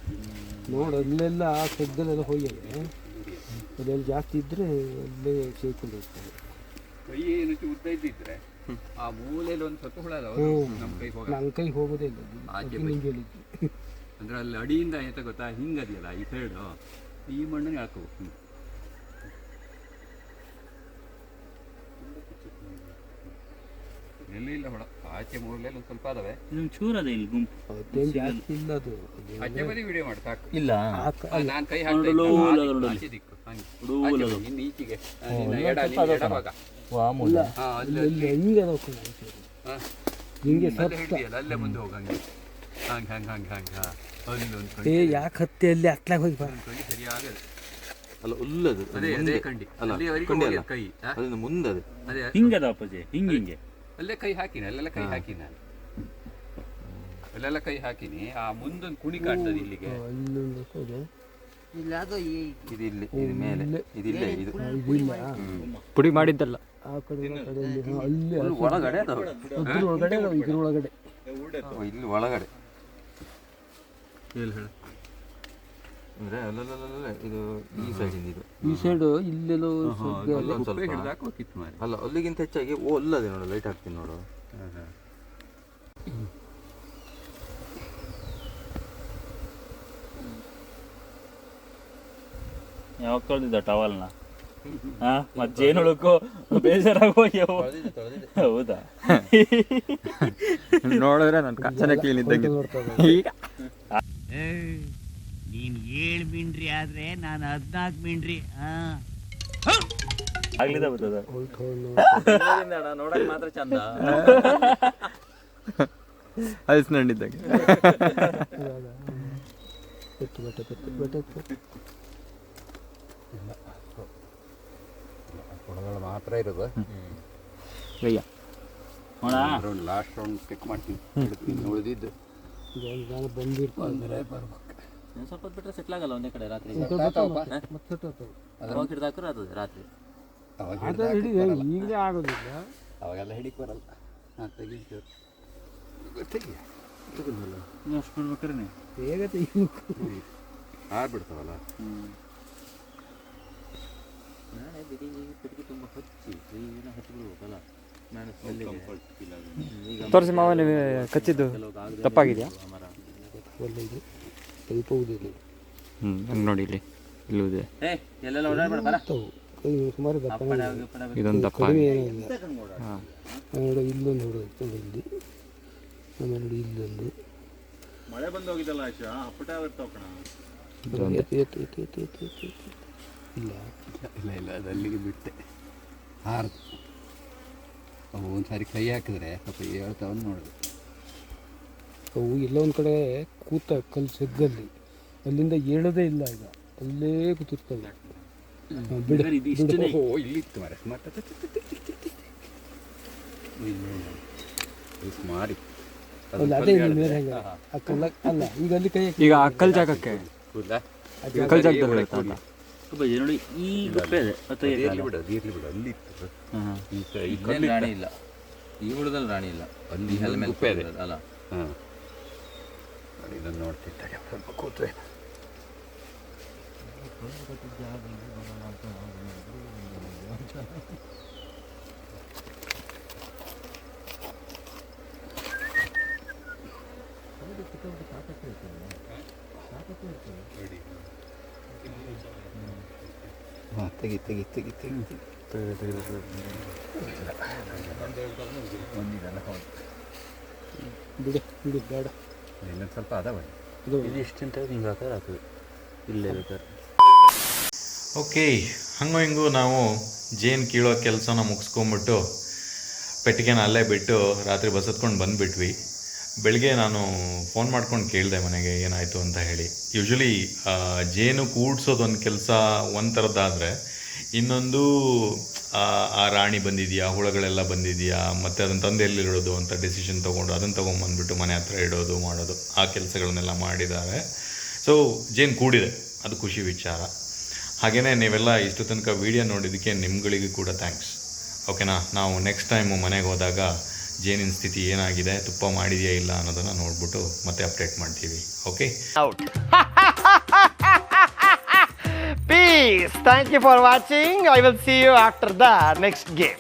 [SPEAKER 11] ನೋಡು ಅಲ್ಲೆಲ್ಲ ತೆಗ್ದಲ್ಲೆಲ್ಲ ಹೋಗಿದೆ ಅದೆಲ್ಲ ಜಾಸ್ತಿ ಇದ್ದರೆ ಅಲ್ಲೇ ಸೇರ್ಕೊಂಡು ಹೋಗ್ತದೆ.
[SPEAKER 6] ಕೈ ಏನು ಉದ್ದ ಇದ್ದಿದ್ರೆ ಆ ಮೂಲೆಯಲ್ಲಿ ಒಂದು ಸ್ವಲ್ಪ ಹುಳ ನಮ್ಮ ಕೈ ಹೋಗ
[SPEAKER 11] ನನ್ನ ಕೈ ಹೋಗೋದೇ ಇಲ್ಲ ನಿಂಗೆ ಹೇಳಿದ್ದು
[SPEAKER 6] ಅಂದ್ರೆ ಅಲ್ಲಿ ಅಡಿಯಿಂದ ಎಂತ ಗೊತ್ತಾ ಹಿಂಗದಿಯಲ್ಲ ಈ ಸೈಡು ಈ ಮಣ್ಣನ್ನು ಹಾಕೋಬೇಕು ಎಲ್ಲೂ ಇಲ್ಲ ಹುಳ ಆಚೆ ಮೂಲೆಯಲ್ಲಿ ಒಂದು ಸ್ವಲ್ಪ ಅದಾವೆ
[SPEAKER 9] ಚೂರ್ ಅದೇ ಇಲ್ಲಿ ಗುಂಪು
[SPEAKER 11] ಅದೇನು ಜಾಸ್ತಿ ಇಲ್ಲ ಅದು
[SPEAKER 6] ಆಚೆ ಬದಿ ವಿಡಿಯೋ ಮಾಡಿ ಸಾಕು
[SPEAKER 9] ಇಲ್ಲ
[SPEAKER 6] ನಾನು ಕೈ ಹಾಕ್ತೀನಿ ಆಚೆ ದಿಕ್ಕು ಹಂಗೆ ಇನ್ನು ಈಚೆಗೆ ಎಡಭಾಗ
[SPEAKER 11] ಇಲ್ಲ ಅಲ್ಲಿ ಹೆಂಗೆ ಅದಾವ ಹಿಂಗೆ
[SPEAKER 6] ಹಿಡಿಯಲ್ಲ ಅಲ್ಲೇ ಮುಂದೆ ಹೋಗ ಹಂಗೆ ಹಂಗೆ
[SPEAKER 11] ಏ ಯಾಕೆ ಹತ್ತಿ ಅಲ್ಲಿ ಅಟ್ಲಾಗ ಹೋಗಿ ಬರ
[SPEAKER 6] ಸರಿಯಾಗದು
[SPEAKER 1] ಅಲ್ಲ ಉಲ್ಲದು
[SPEAKER 6] ಅದೇ ಕಂಡಿ ಅಲ್ಲಿವರೆಗೂ ಕೈ
[SPEAKER 1] ಅದನ್ನ ಮುಂದದು
[SPEAKER 6] ಅದೇ
[SPEAKER 9] ಹಿಂಗದ ಅಪ್ಪಾಜಿ ಹಿಂಗೆ
[SPEAKER 6] ಅಲ್ಲೇ ಕೈ ಹಾಕಿನಿ ಅಲ್ಲೆಲ್ಲ ಕೈ ಹಾಕಿನಿ ನಾನು ಅಲ್ಲೆಲ್ಲ ಕೈ ಹಾಕಿನಿ ಆ ಮುಂದೊಂದು ಕುಣಿ ಕಾಣ್ತದೆ ಇಲ್ಲಿಗೆ
[SPEAKER 1] ಇದು ಇಲ್ಲಿ ಇದು ಮೇಲೆ ಇದಿಲ್ಲ ಇದು
[SPEAKER 7] ಪುಡಿ ಮಾಡಿದ್ದಲ್ಲ
[SPEAKER 11] ಆ ಕಡೆ ಅಲ್ಲಿ
[SPEAKER 1] ಒಳಗಡೆ
[SPEAKER 11] ಒಳಗಡೆ ಇದ್ರ ಒಳಗಡೆ
[SPEAKER 1] ಇಲ್ಲಿ ಒಳಗಡೆ ಅಂದ್ರೆ ಅಲ್ಲ ಇದು ಈ ಸೈಡಿಂದ ಇದು
[SPEAKER 11] ಈ ಸೈಡು ಇಲ್ಲೆಲ್ಲೋ
[SPEAKER 1] ಸ್ವಲ್ಪ ಅಲ್ಲ ಅಲ್ಲಿಗಿಂತ ಹೆಚ್ಚಾಗಿ ಅಲ್ಲದೆ ನೋಡು ಲೈಟ್ ಹಾಕ್ತೀನಿ ನೋಡು
[SPEAKER 9] ಯಾವಾಗ ತೊಳೆದಿದ್ದ ಟವಲ್ನ ಮತ್ತೆ ಜೇನುಳಕ್ಕೂ ಬೇಜಾರಾಗೋಗ್ಯವು ಹೌದಾ
[SPEAKER 7] ನೋಡಿದ್ರೆ ನನ್ನ ಕಚ್ಚನೆ ಕ್ಲೀನ್ ಇದ್ದಂಗೆ ಈಗ
[SPEAKER 12] ನೀನ್ 7 ಮಿಂಡ್ರಿ ಆದ್ರೆ ನಾನು 14 ಮಿಂಡ್ರಿ
[SPEAKER 9] ಆಗ್ಲಿದ ಬರ್ತದ
[SPEAKER 7] ನೋಡಕ್ ಮಾತ್ರ ಚಂದ ಹಲ್ಸಿನಣ್ಣಿದ್ದಂಗೆ
[SPEAKER 6] ಕೊಡಗಳು ಮಾತ್ರ ಇರೋದು ಲಾಸ್ಟ್ ರೌಂಡ್ ಚೆಕ್ ಮಾಡ್ತೀನಿ ಉಳಿದಿದ್ದು
[SPEAKER 11] ಬಂದಿರ್ತಾರೆ
[SPEAKER 9] ಸ್ವಲ್ಪ ಬಿಟ್ಟರೆ ಸೆಟ್ಲ್ ಆಗಲ್ಲ ಒಂದೇ ಕಡೆ ರಾತ್ರಿ ಅವಾಗ ಹಿಡ್ದಾಕ್ರೆ ಅದು ರಾತ್ರಿ
[SPEAKER 11] ಈಗಲೇ ಆಗೋದಿಲ್ಲ
[SPEAKER 6] ಅವಾಗೆಲ್ಲ ಹಿಡಿಕ್ ಬರಲ್ಲ
[SPEAKER 9] ಅಷ್ಟು ಮಾಡ್ಬೇಕಾರೆ
[SPEAKER 11] ಬೇಗ ತೆಗಿಬೇಕು.
[SPEAKER 6] ಹಾರ್ಬಿಡ್ತಾವಲ್ಲ.
[SPEAKER 7] ತೋರಿಸಿ ಮಾವ, ನೀವು ಕಚ್ಚಿದ್ದು ತಪ್ಪಾಗಿದೆಯಾ?
[SPEAKER 11] ಒಳ್ಳೆಯದು, ಸ್ವಲ್ಪ ಉದಿದೆ.
[SPEAKER 7] ಹಂಗೆ ನೋಡಿ ಇಲ್ಲಿ ಇಲ್ಲುವುದೇ
[SPEAKER 11] ಸುಮಾರು ದಪ್ಪ,
[SPEAKER 7] ಇದೊಂದು ದಪ್ಪ.
[SPEAKER 11] ಕಡಿಮೆ ಏನಿಲ್ಲ. ನೋಡು ಇಲ್ಲೊಂದು ನೋಡು, ಇಲ್ಲಿ ಆಮೇಲೆ ನೋಡಿ ಇಲ್ಲೊಂದು.
[SPEAKER 1] ಮಳೆ ಬಂದು ಹೋಗಿದ್ದಲ್ಲ ಆಯ್ತಾ, ಹಪ್ಪಟ ಇರ್ತಾವ ಕಣ.
[SPEAKER 11] ಇಲ್ಲ
[SPEAKER 6] ಇಲ್ಲ ಇಲ್ಲ, ಅದು ಅಲ್ಲಿಗೆ ಬಿಟ್ಟೆ, ಹಾರ್ದು. ಅವು ಒಂದು ಸಾರಿ ಕೈ ಹಾಕಿದ್ರೆ ಸ್ವಲ್ಪ ಹೇಳ್ತಾವನ್ನು ನೋಡೋದು.
[SPEAKER 11] ಅವು ಎಲ್ಲ ಒಂದು ಕಡೆ ಕೂತ ಕಲ್ಲು ಸೆಗ್ಗಲ್ಲಿ, ಅಲ್ಲಿಂದ ಹೇಳೋದೇ ಇಲ್ಲ. ಈಗ ಅಲ್ಲೇ ಕೂತಿರ್ತವೆ.
[SPEAKER 6] ಇಲ್ಲಿತ್ತು ಮರ ಮಾರಿ
[SPEAKER 11] ಅದೇ ಮೇಲೆ ಹೆಂಗ ಆ ಕಲ್ಲ ಅಲ್ಲ, ಈಗ ಅಲ್ಲಿ ಕೈ
[SPEAKER 7] ಈಗ ಆ ಕಲ್ ಜಾಗಕ್ಕೆ ಕಲ್ ಜಾಗದಲ್ಲಿ ಇರ್ತಲ್ಲ
[SPEAKER 9] ನೋಡಿ, ಈ ಗುಪ್ಪೆ ಇದೆ
[SPEAKER 6] ಇರ್ಲಿ ಬಿಡು, ಅಲ್ಲಿ ಇತ್ತು. ರಾಣಿ ಇಲ್ಲ, ಈ ಹುಳದಲ್ಲಿ ರಾಣಿ ಇಲ್ಲ, ಅಲ್ಲಿ ಗುಪ್ಪೆ ಇದೆ ಅಲ್ಲ. ಹಾಂ, ಇದನ್ನು ನೋಡ್ತಿದ್ದಾಗ ಸ್ವಲ್ಪ ಕೂತ್ರೆ ಹಾಂ, ತೆಗಿ ಒಂದಿದಲ್ಲ. ಹೌದು,
[SPEAKER 11] ಬಿಡು ಬೇಡ,
[SPEAKER 6] ಇನ್ನೊಂದು ಸ್ವಲ್ಪ ಅದಾವ.
[SPEAKER 9] ಇದಿಷ್ಟಂತ ಹಿಂಗೆ ಹಾಕಿದ್ರೆ ಆಗ್ತದೆ, ಇಲ್ಲೇ ಬೇಕಾದ್ರೆ.
[SPEAKER 5] ಓಕೆ, ಹಂಗೋ ಹಿಂಗೂ ನಾವು ಜೇನು ಕೀಳೋ ಕೆಲಸನ ಮುಗಿಸ್ಕೊಂಬಿಟ್ಟು ಪೆಟ್ಟಿಗೆನ ಅಲ್ಲೇ ಬಿಟ್ಟು ರಾತ್ರಿ ಬಸ್ ಹತ್ಕೊಂಡು ಬಂದುಬಿಟ್ವಿ. ಬೆಳಗ್ಗೆ ನಾನು ಫೋನ್ ಮಾಡ್ಕೊಂಡು ಕೇಳಿದೆ ಮನೆಗೆ ಏನಾಯಿತು ಅಂತ ಹೇಳಿ. ಯೂಶ್ವಲಿ ಜೇನು ಕೂಡ್ಸೋದೊಂದು ಕೆಲಸ ಒಂದು ಥರದ್ದಾದರೆ, ಇನ್ನೊಂದು ಆ ರಾಣಿ ಬಂದಿದೆಯಾ, ಹುಳಗಳೆಲ್ಲ ಬಂದಿದೆಯಾ, ಮತ್ತು ಅದನ್ನು ತಂದು ಎಲ್ಲಿಡೋದು ಅಂತ ಡಿಸಿಷನ್ ತೊಗೊಂಡು ಅದನ್ನು ತೊಗೊಂಬಂದ್ಬಿಟ್ಟು ಮನೆ ಹತ್ರ ಇಡೋದು ಮಾಡೋದು, ಆ ಕೆಲಸಗಳನ್ನೆಲ್ಲ ಮಾಡಿದ್ದಾರೆ. ಸೊ ಜೇನು ಕೂಡಿದೆ, ಅದು ಖುಷಿ ವಿಚಾರ. ಹಾಗೆಯೇ ನೀವೆಲ್ಲ ಇಷ್ಟು ತನಕ ವೀಡಿಯೋ ನೋಡಿದ್ದಕ್ಕೆ ನಿಮ್ಗಳಿಗೂ ಕೂಡ ಥ್ಯಾಂಕ್ಸ್. ಓಕೆನಾ? ನಾವು ನೆಕ್ಸ್ಟ್ ಟೈಮು ಮನೆಗೆ ಹೋದಾಗ ಜೇನಿನ ಸ್ಥಿತಿ ಏನಾಗಿದೆ, ತುಪ್ಪ ಮಾಡಿದೆಯಾ ಇಲ್ಲ ಅನ್ನೋದನ್ನು ನೋಡ್ಬಿಟ್ಟು ಮತ್ತೆ ಅಪ್ಡೇಟ್ ಮಾಡ್ತೀವಿ. Okay,
[SPEAKER 3] Peace. Thank you for watching. I will see you after the next game.